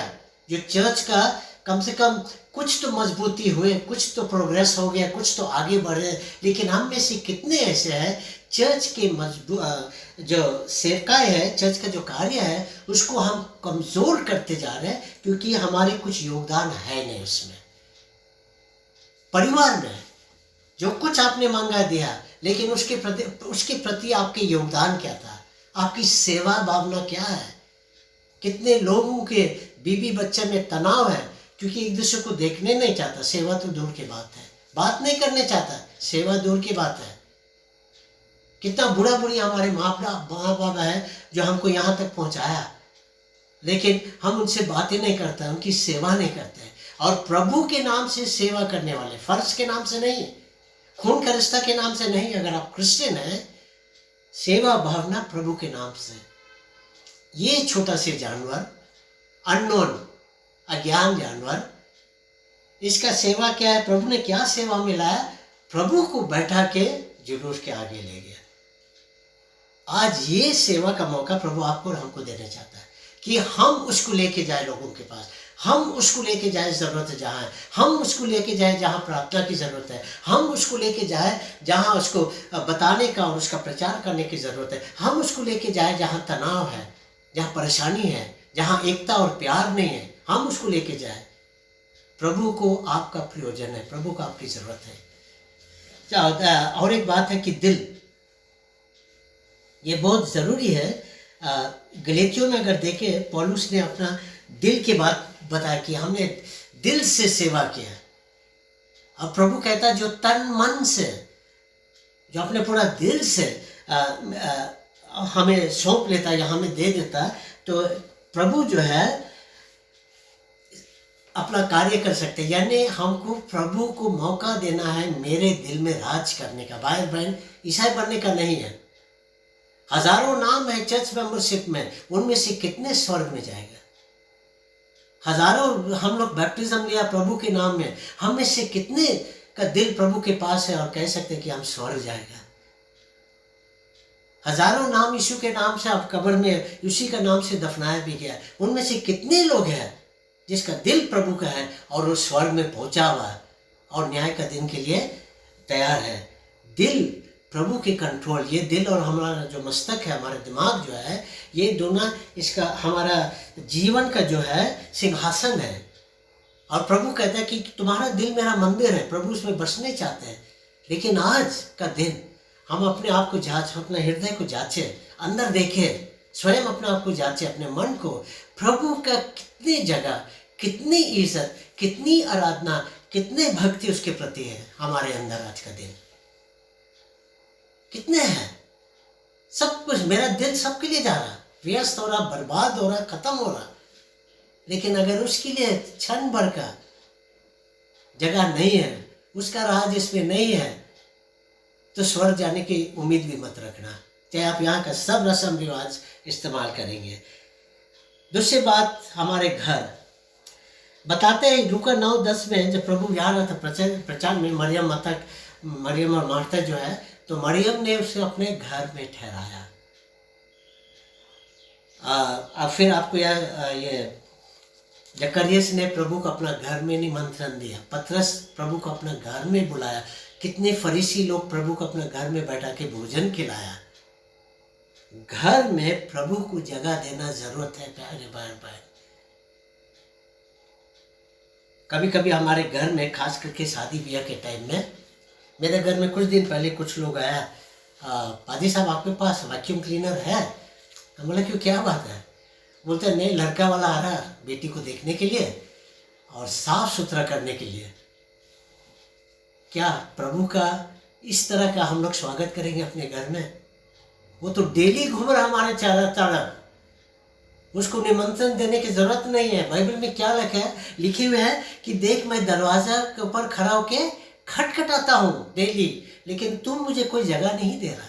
जो चर्च का कम से कम कुछ तो मजबूती हुए, कुछ तो प्रोग्रेस हो गया, कुछ तो आगे बढ़े। लेकिन हम में से कितने ऐसे हैं, चर्च के जो सेवकाई है, चर्च का जो कार्य है, उसको हम कमजोर करते जा रहे हैं, क्योंकि हमारे कुछ योगदान है नहीं उसमें। परिवार में जो कुछ आपने मांगा दिया, लेकिन उसके प्रति आपके योगदान क्या था, आपकी सेवा भावना क्या है। कितने लोगों के बीवी बच्चे में तनाव है क्योंकि एक दूसरे को देखने नहीं चाहता, सेवा तो दूर की बात है, बात नहीं करने चाहता, सेवा दूर की बात है। कितना बुरा बुरी हमारे माँ बाप है जो हमको यहाँ तक पहुँचाया, लेकिन हम उनसे बातें नहीं करते, उनकी सेवा नहीं करते। और प्रभु के नाम से सेवा करने वाले, फर्ज के नाम से नहीं, खून का रिश्ता के नाम से नहीं, अगर आप क्रिश्चियन हैं, सेवा भावना प्रभु के नाम से। ये छोटा से जानवर, अननोन, अज्ञान जानवर, इसका सेवा क्या है, प्रभु ने क्या सेवा में लाया, प्रभु को बैठा के जुलूस के आगे ले गया। आज ये सेवा का मौका प्रभु आपको और हमको देना चाहता है कि हम उसको लेके जाए लोगों के पास, हम उसको लेके जाए जरूरत है जहाँ है, हम उसको लेके जाए जहाँ प्रार्थना की जरूरत है, हम उसको लेके जाए जहाँ उसको बताने का और उसका प्रचार करने की जरूरत है, हम उसको लेके जाए जहाँ तनाव है, जहाँ परेशानी है, जहाँ एकता और प्यार नहीं है, हम उसको लेके जाए। प्रभु को आपका प्रयोजन है, प्रभु को आपकी जरूरत है। और एक बात है कि दिल, ये बहुत जरूरी है। गलातियों में अगर देखें, पौलुस ने अपना दिल की बात बताया कि हमने दिल से सेवा किया। अब प्रभु कहता है जो तन मन से, जो अपने पूरा दिल से हमें सौंप लेता है या हमें दे देता है, तो प्रभु जो है अपना कार्य कर सकते हैं। यानी हमको प्रभु को मौका देना है मेरे दिल में राज करने का। भाई बहन, ईसाई बनने का नहीं है। हजारों नाम है चर्च मेंबरशिप में, उनमें से कितने स्वर्ग में जाएगा? हजारों हम लोग बैप्टिज्म लिया प्रभु के नाम में, हम में से कितने का दिल प्रभु के पास है और कह सकते हैं कि हम स्वर्ग जाएगा? हजारों नाम यीशु के नाम से आप कब्र में यीशु का नाम से दफनाया भी गया, उनमें से कितने लोग हैं जिसका दिल प्रभु का है और वो स्वर्ग में पहुंचा हुआ है और न्याय का दिन के लिए तैयार है। दिल प्रभु के कंट्रोल, ये दिल और हमारा जो मस्तक है, हमारा दिमाग जो है, ये दोनों इसका हमारा जीवन का जो है सिंहासन है। और प्रभु कहता है कि तुम्हारा दिल मेरा मंदिर है, प्रभु उसमें बसने चाहते हैं। लेकिन आज का दिन हम अपने आप को जांचें, अपने हृदय को जांचें, अंदर देखें, स्वयं अपने आप को जांचें, अपने मन को। प्रभु का कितनी जगह, कितनी इज्जत, कितनी आराधना, कितने भक्ति उसके प्रति है हमारे अंदर आज का दिन कितने हैं? सब कुछ, मेरा दिल सबके लिए जा रहा, व्यस्त हो रहा, बर्बाद हो रहा, खत्म हो रहा। लेकिन अगर उसके लिए क्षण भर का जगह नहीं है, उसका राज इसमें नहीं है, तो स्वर्ग जाने की उम्मीद भी मत रखना, चाहे आप यहाँ का सब रस्म रिवाज इस्तेमाल करेंगे। दूसरी बात, हमारे घर बताते हैं लूका 9:10 में, जब प्रभु जा रहा था प्रचार में, मरियम और मार्था जो है, तो मरियम ने उसे अपने घर में ठहराया। अब फिर आपको ये जकरियस ने प्रभु को अपना घर में निमंत्रण दिया, पतरस प्रभु को अपना घर में बुलाया, कितने फरीसी लोग प्रभु को अपना घर में बैठा के भोजन खिलाया। घर में प्रभु को जगह देना जरूरत है प्यारे भाई। कभी कभी हमारे घर में, खास करके शादी ब्याह के टाइम में, मेरे घर में कुछ दिन पहले कुछ लोग आया, पादी साहब आपके पास वैक्यूम क्लीनर है? हम बोले क्यों, क्या बात है? बोलते नहीं, लड़का वाला आ रहा बेटी को देखने के लिए और साफ सुथरा करने के लिए। क्या प्रभु का इस तरह का हम लोग स्वागत करेंगे अपने घर में? वो तो डेली घूम रहा हमारे चारों तरफ, उसको निमंत्रण देने की जरूरत नहीं है। बाइबल में क्या लिखे हुए है कि देख, मैं दरवाजा के ऊपर खड़ा होके खटखटाता हूँ डेली, लेकिन तुम मुझे कोई जगह नहीं दे रहा,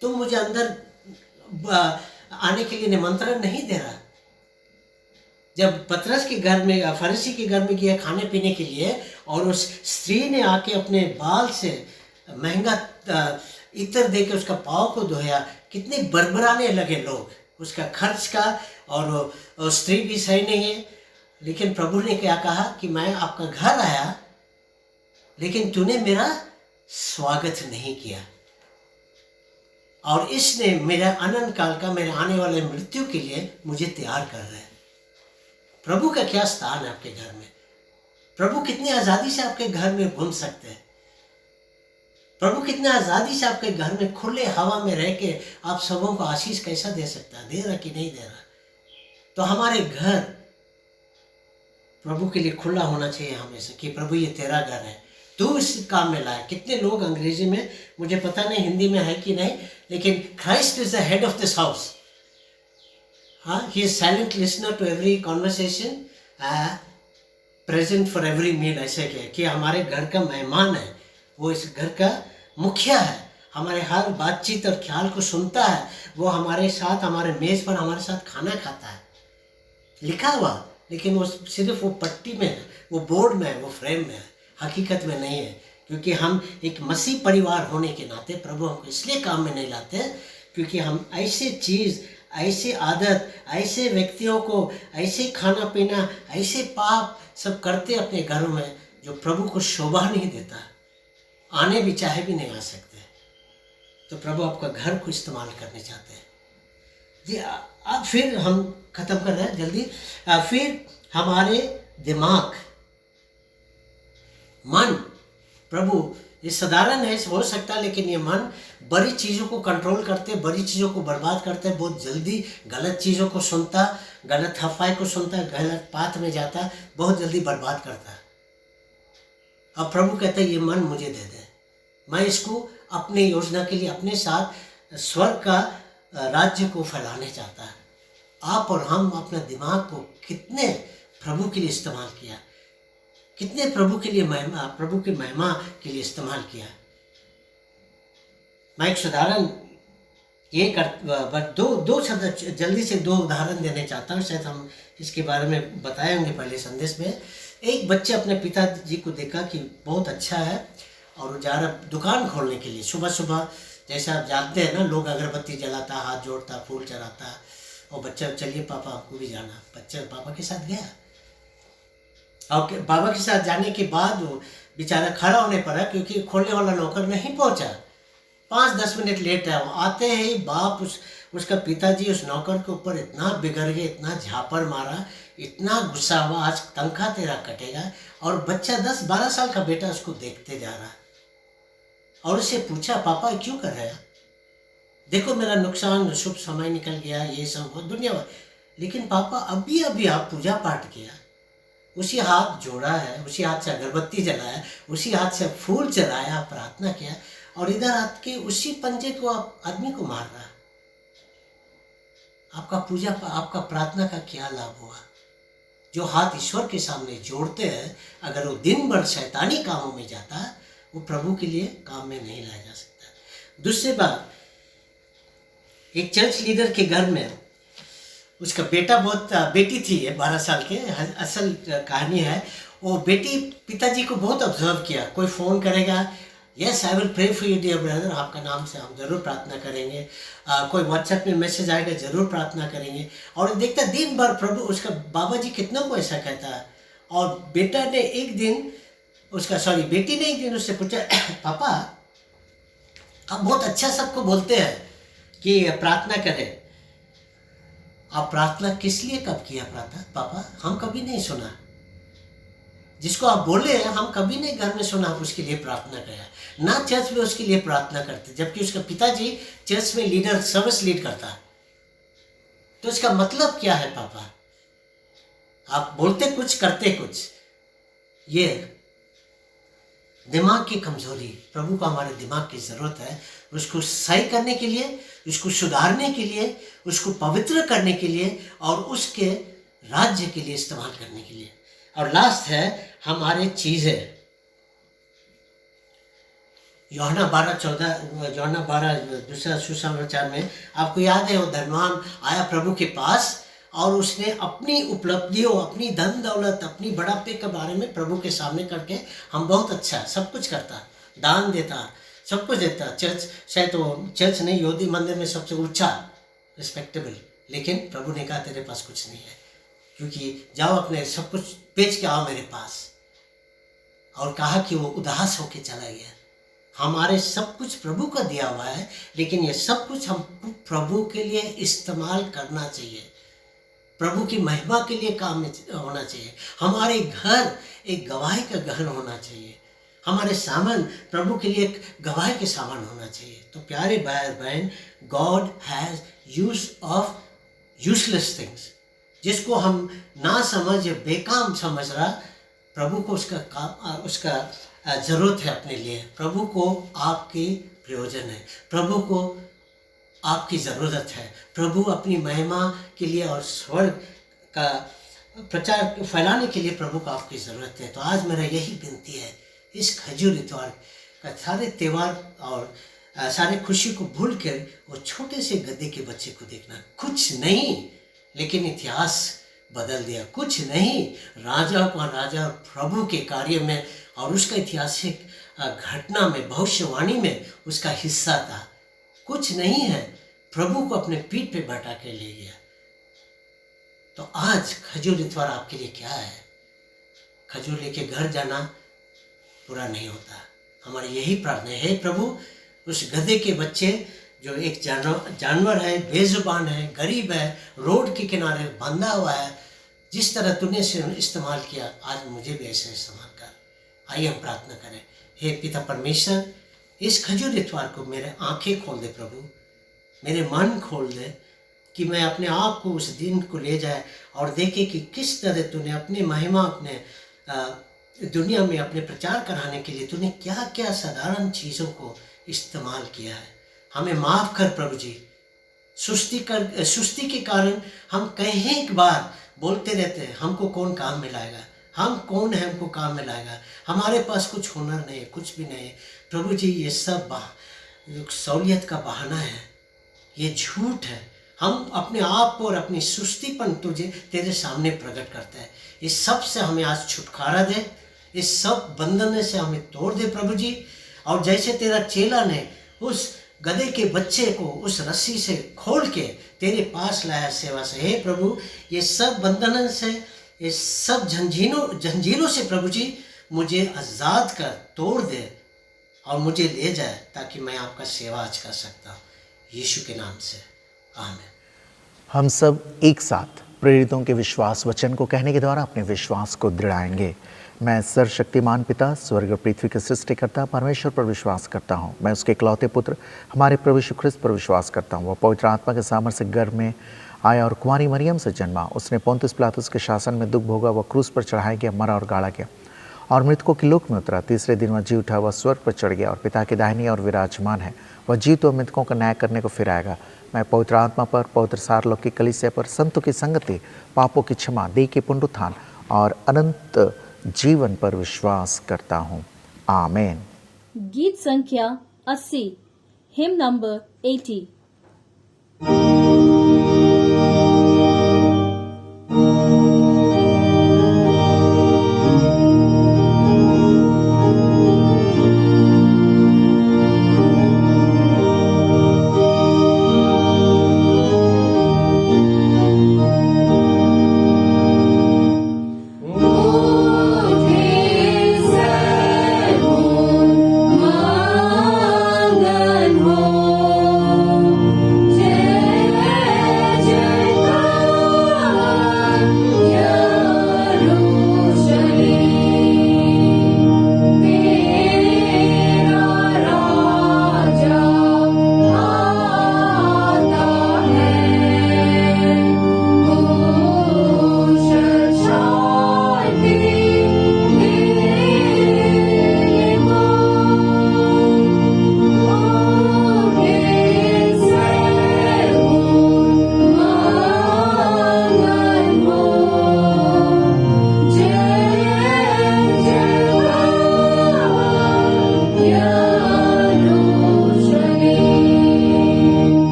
तुम मुझे अंदर आने के लिए निमंत्रण नहीं दे रहा। जब पतरस के घर में, फरीसी के घर में गया खाने पीने के लिए, और उस स्त्री ने आके अपने बाल से महंगा इत्र दे के उसका पाँव को धोया, कितने बरबराने लगे लोग उसका खर्च का, और स्त्री भी सही नहीं है। लेकिन प्रभु ने क्या कहा कि मैं आपका घर आया, लेकिन तूने मेरा स्वागत नहीं किया, और इसने मेरा अनंत काल का, मेरे आने वाले मृत्यु के लिए मुझे तैयार कर रहा है। प्रभु का क्या स्थान है आपके घर में? प्रभु कितनी आजादी से आपके घर में घूम सकते हैं। प्रभु कितना आज़ादी से आपके घर में खुले हवा में रह के आप सबों को आशीष कैसा दे सकता है, दे रहा कि नहीं दे रहा। तो हमारे घर प्रभु के लिए खुला होना चाहिए हमेशा कि प्रभु ये तेरा घर है, तू इस काम में लाए। कितने लोग अंग्रेजी में, मुझे पता नहीं हिंदी में है कि नहीं, लेकिन Christ is the head of this house. हाँ, he is silent listener to every conversation, present for every meal, ऐसे कि हमारे घर का मेहमान है, वो इस घर का मुखिया है, हमारे हर बातचीत और ख्याल को सुनता है, वो हमारे साथ, हमारे मेज़ पर हमारे साथ खाना खाता है। लिखा हुआ, लेकिन वो सिर्फ वो पट्टी में है, वो बोर्ड में है, वो फ्रेम में है, हकीकत में नहीं है। क्योंकि हम एक मसीह परिवार होने के नाते प्रभु हमको इसलिए काम में नहीं लाते क्योंकि हम ऐसे चीज़, ऐसे आदत, ऐसे व्यक्तियों को, ऐसे खाना पीना, ऐसे पाप सब करते अपने घरों में जो प्रभु को शोभा नहीं देता, आने भी चाहे भी नहीं आ सकते। तो प्रभु आपका घर को इस्तेमाल करने चाहते हैं जी। अब फिर हम ख़त्म कर रहे हैं जल्दी। फिर हमारे दिमाग, मन, प्रभु ये साधारण है हो सकता है, लेकिन ये मन बड़ी चीज़ों को कंट्रोल करते, बड़ी चीज़ों को बर्बाद करते, बहुत जल्दी गलत चीज़ों को सुनता, गलत हफाई को सुनता, गलत बात में जाता, बहुत जल्दी बर्बाद करता है। अब प्रभु कहते हैं ये मन मुझे दे दे, मैं इसको अपने योजना के लिए अपने साथ स्वर्ग का राज्य को फैलाने चाहता है। आप और हम अपना दिमाग को कितने प्रभु के लिए इस्तेमाल किया, कितने प्रभु के लिए महिमा, प्रभु की महिमा के लिए इस्तेमाल किया। मैं एक उदाहरण ये दो शब्द जल्दी से दो उदाहरण देने चाहता हूँ, शायद हम इसके बारे में बताए होंगे पहले संदेश में। एक बच्चे अपने पिताजी को देखा कि बहुत अच्छा है और वो जा रहा दुकान खोलने के लिए। सुबह सुबह जैसे आप जानते हैं ना, लोग अगरबत्ती जलाता, हाथ जोड़ता, फूल चढ़ाता, और बच्चा चलिए पापा हमको भी जाना। बच्चा पापा के साथ गया और बाबा के साथ जाने के बाद वो बेचारा खड़ा होने पड़ा क्योंकि खोलने वाला नौकर नहीं पहुंचा। 5-10 मिनट लेट है। वो आते ही बाप उसका पिताजी उस नौकर के ऊपर इतना बिगड़ गए, इतना झापड़ मारा, इतना गुस्सा हुआ, आज तनख्वाह तेरा कटेगा। और बच्चा 10-12 साल का बेटा उसको देखते जा रहा और उससे पूछा पापा क्यों कर रहे हैं? देखो मेरा नुकसान, शुभ समय निकल गया, ये सब हो दुनिया भर। लेकिन पापा अभी अभी आप पूजा पाठ किया, उसी हाथ जोड़ा है, उसी हाथ से अगरबत्ती जलाया, उसी हाथ से फूल चढ़ाया, प्रार्थना किया, और इधर हाथ के उसी पंजे को आप आदमी को मार रहा। आपका पूजा, आपका प्रार्थना का क्या लाभ हुआ? जो हाथ ईश्वर के सामने जोड़ते हैं, अगर वो दिन भर शैतानी कामों में जाता, वो प्रभु के लिए काम में नहीं लाया जा सकता। दूसरी बात, एक चर्च लीडर के घर में उसका बेटी थी 12 साल के। असल कहानी है, वो बेटी पिताजी को बहुत ऑब्जर्व किया। कोई फ़ोन करेगा, yes I will pray for you dear brother, आपका नाम से हम ज़रूर प्रार्थना करेंगे। कोई व्हाट्सएप में मैसेज आएगा, ज़रूर प्रार्थना करेंगे। और देखता दिन भर प्रभु, उसका बाबा जी कितनों को ऐसा कहता है। और बेटी ने एक दिन उससे पूछा, पापा आप बहुत अच्छा सबको बोलते हैं कि प्रार्थना करें, आप प्रार्थना किस लिए कब किया पापा? हम कभी नहीं सुना। जिसको आप बोले हैं हम कभी नहीं घर में सुना आप उसके लिए प्रार्थना किया, ना चर्च में उसके लिए प्रार्थना करते, जबकि उसका पिताजी चर्च में लीडर, सर्विस लीड करता। तो इसका मतलब क्या है पापा? आप बोलते कुछ, करते कुछ। ये दिमाग की कमजोरी, प्रभु को हमारे दिमाग की ज़रूरत है, उसको सही करने के लिए, उसको सुधारने के लिए, उसको पवित्र करने के लिए और उसके राज्य के लिए इस्तेमाल करने के लिए। और लास्ट है हमारे चीज़ें। यूहन्ना 12 दूसरा सुसमाचार में आपको याद है, वो धनवान आया प्रभु के पास और उसने अपनी उपलब्धियों, अपनी धन दौलत, अपनी बड़ापे के बारे में प्रभु के सामने करके, हम बहुत अच्छा सब कुछ करता, दान देता, सब कुछ देता। चर्च, शायद वो चर्च नहीं, यहूदी मंदिर में सबसे ऊंचा, रिस्पेक्टेबल। लेकिन प्रभु ने कहा तेरे पास कुछ नहीं है, क्योंकि जाओ अपने सब कुछ बेच के आओ मेरे पास। और कहा कि वो उदास होके चला गया। हमारे सब कुछ प्रभु का दिया हुआ है, लेकिन ये सब कुछ हम प्रभु के लिए इस्तेमाल करना चाहिए, प्रभु की महिमा के लिए काम में होना चाहिए। हमारे घर एक गवाही का घर होना चाहिए। हमारे सामान प्रभु के लिए एक गवाही के सामान होना चाहिए। तो प्यारे भाई बहन, God has use of useless things, जिसको हम ना समझ या बेकाम समझ रहा, प्रभु को उसका ज़रूरत है अपने लिए। प्रभु को आपकी प्रयोजन है, प्रभु को आपकी ज़रूरत है। प्रभु अपनी महिमा के लिए और स्वर्ग का प्रचार फैलाने के लिए प्रभु को आपकी ज़रूरत है। तो आज मेरा यही विनती है, इस खजूर इतवार का सारे त्यौहार और सारे खुशी को भूल कर वो छोटे से गधे के बच्चे को देखना, कुछ नहीं लेकिन इतिहास बदल दिया, कुछ नहीं, राजा का राजा प्रभु के कार्य में और उसका ऐतिहासिक घटना में, भविष्यवाणी में उसका हिस्सा था। कुछ नहीं है, प्रभु को अपने पीठ पे बैठा के ले गया। तो आज खजूर इतवार आपके लिए क्या है? खजूर लेके घर जाना पूरा नहीं होता। हमारी यही प्रार्थना है, प्रभु उस गधे के बच्चे जो एक जानवर है, बेजुबान है, गरीब है, रोड के किनारे बंधा हुआ है, जिस तरह तूने से इस्तेमाल किया, आज मुझे भी ऐसे इस्तेमाल कर। आइए हम प्रार्थना करें। हे पिता परमेश्वर, इस खजूर इतवार को मेरे आंखें खोल दे प्रभु, मेरे मन खोल दे कि मैं अपने आप को उस दिन को ले जाए और देखे कि किस तरह तूने अपनी महिमा अपने दुनिया में अपने प्रचार कराने के लिए तूने क्या क्या साधारण चीज़ों को इस्तेमाल किया है। हमें माफ़ कर प्रभु जी। सुस्ती के कारण हम कहीं एक बार बोलते रहते हैं, हमको कौन काम में लाएगा, हम कौन है हमको काम में लाएगा, हमारे पास कुछ हुनर नहीं है, कुछ भी नहीं है। प्रभु जी, ये सब सहूलियत का बहाना है, ये झूठ है। हम अपने आप को और अपनी सुस्तीपन तुझे तेरे सामने प्रकट करते हैं। इस सब से हमें आज छुटकारा दे, इस सब बंधन से हमें तोड़ दे प्रभु जी। और जैसे तेरा चेला ने उस गधे के बच्चे को उस रस्सी से खोल के तेरे पास लाया सेवा से, हे प्रभु, ये सब बंधन से, ये सब जंजीरों से प्रभु जी मुझे आज़ाद कर, तोड़ दे और मुझे ले जाए, ताकि मैं आपका सेवा आज कर सकता हूँ। यीशु के नाम से आमीन। हम सब एक साथ प्रेरितों के विश्वास वचन को कहने के द्वारा अपने विश्वास को दृढ़ाएंगे। मैं सर्वशक्तिमान पिता, स्वर्ग और पृथ्वी के सृष्टिकर्ता परमेश्वर पर विश्वास करता हूँ। मैं उसके इकलौते पुत्र हमारे प्रभु यीशु ख्रिस्त पर विश्वास करता हूँ। वह पवित्र आत्मा के सामर्थ्य से गर्भ में आया और कुंवारी मरियम से जन्मा। उसने पोंतुस पिलातुस के शासन में दुख भोगा, वह क्रूस पर चढ़ाया गया, मरा और गाड़ा गया और मृतकों के लोक में उतरा। तीसरे दिन वह जी उठा, वह स्वर्ग पर चढ़ गया और पिता की दाहिनी और विराजमान है। वह जीवित और मृतकों का न्याय करने को फिर आएगा। मैं पवित्र आत्मा पर, पवित्र सार्वलौकिक कलीसिया पर, संतों की संगति, पापों की क्षमा, देह के पुनरुत्थान और अनंत जीवन पर विश्वास करता हूँ। आमीन। गीत संख्या 80, हिम नंबर 80। Jai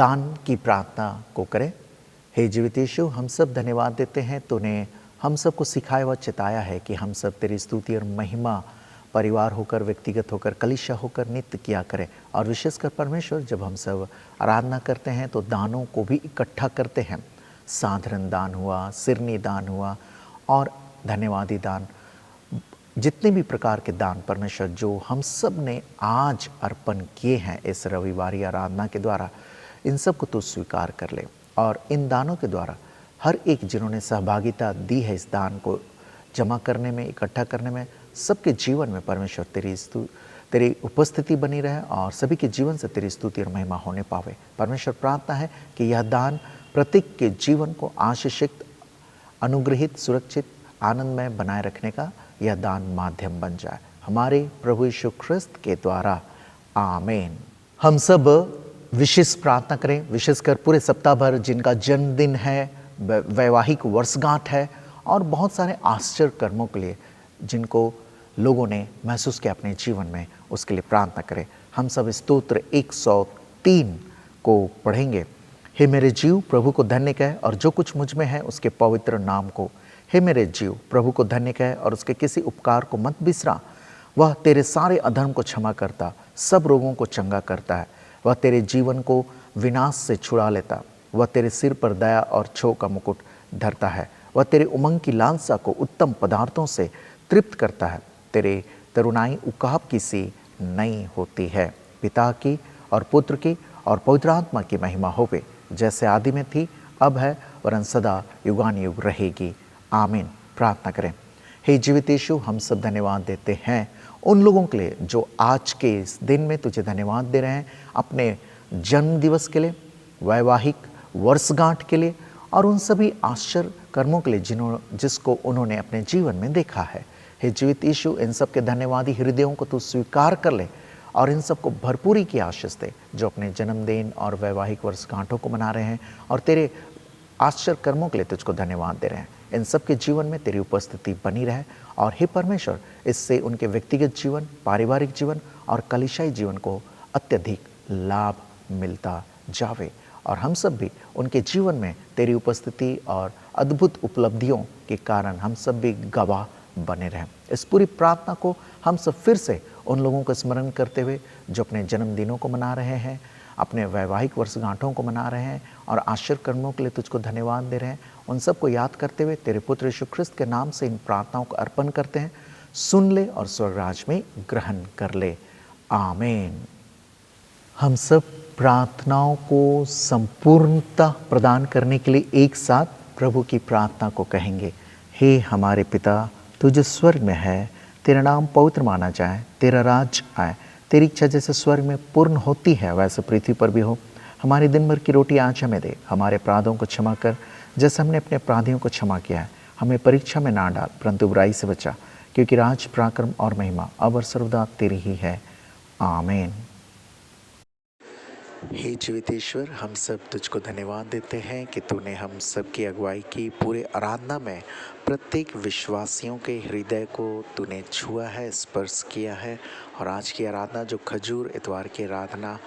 दान की प्रार्थना को करें। हे जीवित यीशु, हम सब धन्यवाद देते हैं, तूने हम सबको सिखाया व चिताया है कि हम सब तेरी स्तुति और महिमा परिवार होकर, व्यक्तिगत होकर, कलीसिया होकर नित्य किया करें। और विशेषकर परमेश्वर, जब हम सब आराधना करते हैं तो दानों को भी इकट्ठा करते हैं। साधारण दान हुआ, सिरनी दान हुआ और धन्यवादी दान, जितने भी प्रकार के दान परमेश्वर जो हम सब ने आज अर्पण किए हैं इस रविवारी आराधना के द्वारा, इन सब को तू स्वीकार कर ले। और इन दानों के द्वारा हर एक जिन्होंने सहभागिता दी है इस दान को जमा करने में, इकट्ठा करने में, सबके जीवन में परमेश्वर तेरी उपस्थिति बनी रहे और सभी के जीवन से तेरी स्तुति और महिमा होने पावे। परमेश्वर, प्रार्थना है कि यह दान प्रत्येक के जीवन को आशीषित, अनुग्रहित, सुरक्षित, आनंदमय बनाए रखने का यह दान माध्यम बन जाए, हमारे प्रभु यीशु ख्रिस्त के द्वारा, आमीन। हम सब विशेष प्रार्थना करें, विशेषकर पूरे सप्ताह भर जिनका जन्मदिन है, वैवाहिक वर्षगांठ है और बहुत सारे आश्चर्य कर्मों के लिए जिनको लोगों ने महसूस किया अपने जीवन में, उसके लिए प्रार्थना करें। हम सब स्तोत्र 103 को पढ़ेंगे। हे मेरे जीव, प्रभु को धन्य कह और जो कुछ मुझ में है उसके पवित्र नाम को। हे मेरे जीव, प्रभु को धन्य कह और उसके किसी उपकार को मत बिसरा। वह तेरे सारे अधर्म को क्षमा करता, सब रोगों को चंगा करता है। वह तेरे जीवन को विनाश से छुड़ा लेता। वह तेरे सिर पर दया और छो का मुकुट धरता है। वह तेरे उमंग की लालसा को उत्तम पदार्थों से तृप्त करता है। तेरे तरुणाई उकाब की सी नई होती है। पिता की और पुत्र की और पवित्र आत्मा की महिमा होवे, जैसे आदि में थी, अब है, वरन सदा युगान युग रहेगी, आमीन। प्रार्थना करें। हे जीवित यीशु, हम सब धन्यवाद देते हैं उन लोगों के लिए जो आज के इस दिन में तुझे धन्यवाद दे रहे हैं, अपने जन्म दिवस के लिए, वैवाहिक वर्षगांठ के लिए और उन सभी आश्चर्य कर्मों के लिए जिसको उन्होंने अपने जीवन में देखा है। हे जीवित यीशु, इन सब के धन्यवादी हृदयों को तू स्वीकार कर ले और इन सब को भरपूरी की आशीष दे जो अपने जन्मदिन और वैवाहिक वर्षगांठों को मना रहे हैं और तेरे आश्चर्य कर्मों के लिए तुझको धन्यवाद दे रहे हैं। इन सब के जीवन में तेरी उपस्थिति बनी रहे और हे परमेश्वर, इससे उनके व्यक्तिगत जीवन, पारिवारिक जीवन और कलीसियाई जीवन को अत्यधिक लाभ मिलता जावे और हम सब भी उनके जीवन में तेरी उपस्थिति और अद्भुत उपलब्धियों के कारण हम सब भी गवाह बने रहें। इस पूरी प्रार्थना को हम सब फिर से उन लोगों को स्मरण करते हुए जो अपने जन्मदिनों को मना रहे हैं, अपने वैवाहिक वर्षगांठों को मना रहे हैं और आश्चर्य कर्मों के लिए तुझको धन्यवाद दे रहे हैं, उन सबको याद करते हुए तेरे पुत्र यीशु ख्रिस्त के नाम से इन प्रार्थनाओं को अर्पण करते हैं। सुन ले और स्वर्गराज में ग्रहण कर ले, आमीन। हम सब प्रार्थनाओं को संपूर्णता प्रदान करने के लिए एक साथ प्रभु की प्रार्थना को कहेंगे। हे हमारे पिता, तू जो स्वर्ग में है, तेरा नाम पवित्र माना जाए, तेरा राज आए, तेरी इच्छा जैसे स्वर्ग में पूर्ण होती है वैसे पृथ्वी पर भी हो। हमारी दिन भर की रोटी आज हमें दे, हमारे अपराधों को क्षमा कर जैसे हमने अपने अपराधियों को क्षमा किया है। हमें परीक्षा में ना डाल परंतु बुराई से बचा, क्योंकि राज, पराक्रम और महिमा अब और सर्वदा तेरी ही है, आमीन। हे जीवित ईश्वर, हम सब तुझको धन्यवाद देते हैं कि तूने हम सब की अगुवाई की। पूरे आराधना में प्रत्येक विश्वासियों के हृदय को तूने छुआ है, स्पर्श किया है और आज की आराधना जो खजूर इतवार की आराधना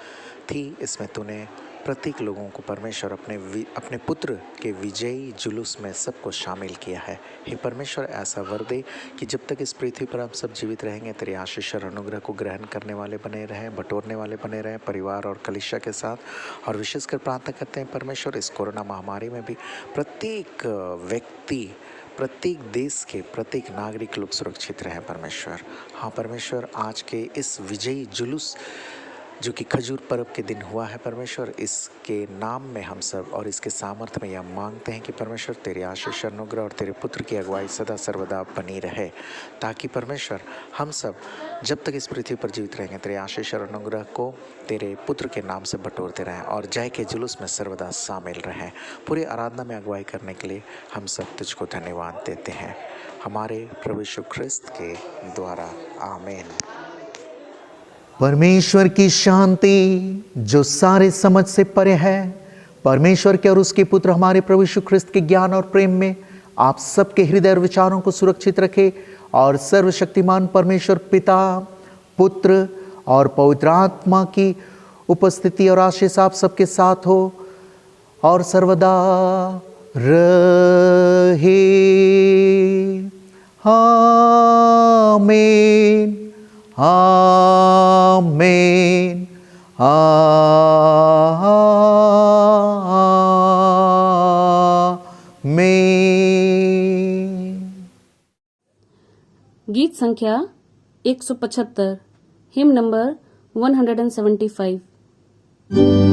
थी, इसमें तूने प्रत्येक लोगों को परमेश्वर अपने पुत्र के विजयी जुलूस में सबको शामिल किया है। हे परमेश्वर, ऐसा वर दे कि जब तक इस पृथ्वी पर हम सब जीवित रहेंगे तेरे आशीष और अनुग्रह को ग्रहण करने वाले बने रहें, बटोरने वाले बने रहें परिवार और कलीसिया के साथ। और विशेषकर प्रार्थना करते हैं परमेश्वर, इस कोरोना महामारी में भी प्रत्येक व्यक्ति, प्रत्येक देश के प्रत्येक नागरिक लोग सुरक्षित रहें परमेश्वर। हाँ परमेश्वर, आज के इस विजयी जुलूस जो कि खजूर पर्व के दिन हुआ है परमेश्वर, इसके नाम में हम सब और इसके सामर्थ्य में यह मांगते हैं कि परमेश्वर तेरे आशीष, अनुग्रह और तेरे पुत्र की अगुवाई सदा सर्वदा बनी रहे, ताकि परमेश्वर हम सब जब तक इस पृथ्वी पर जीवित रहेंगे तेरे आशीष और अनुग्रह को तेरे पुत्र के नाम से बटोरते रहें और जय के जुलूस में सर्वदा शामिल रहें। पूरी आराधना में अगुवाई करने के लिए हम सब तुझको धन्यवाद देते हैं, हमारे प्रभु यीशु ख्रिस्त के द्वारा, आमीन। परमेश्वर की शांति जो सारे समझ से परे है, परमेश्वर के और उसके पुत्र हमारे प्रभु यीशु ख्रिस्त के ज्ञान और प्रेम में आप सबके हृदय और विचारों को सुरक्षित रखे और सर्वशक्तिमान परमेश्वर पिता, पुत्र और पवित्र आत्मा की उपस्थिति और आशीष आप सबके साथ हो और सर्वदा रहे। आमीन आमीन आमीन। गीत संख्या 175, हिम नंबर 175। Amen.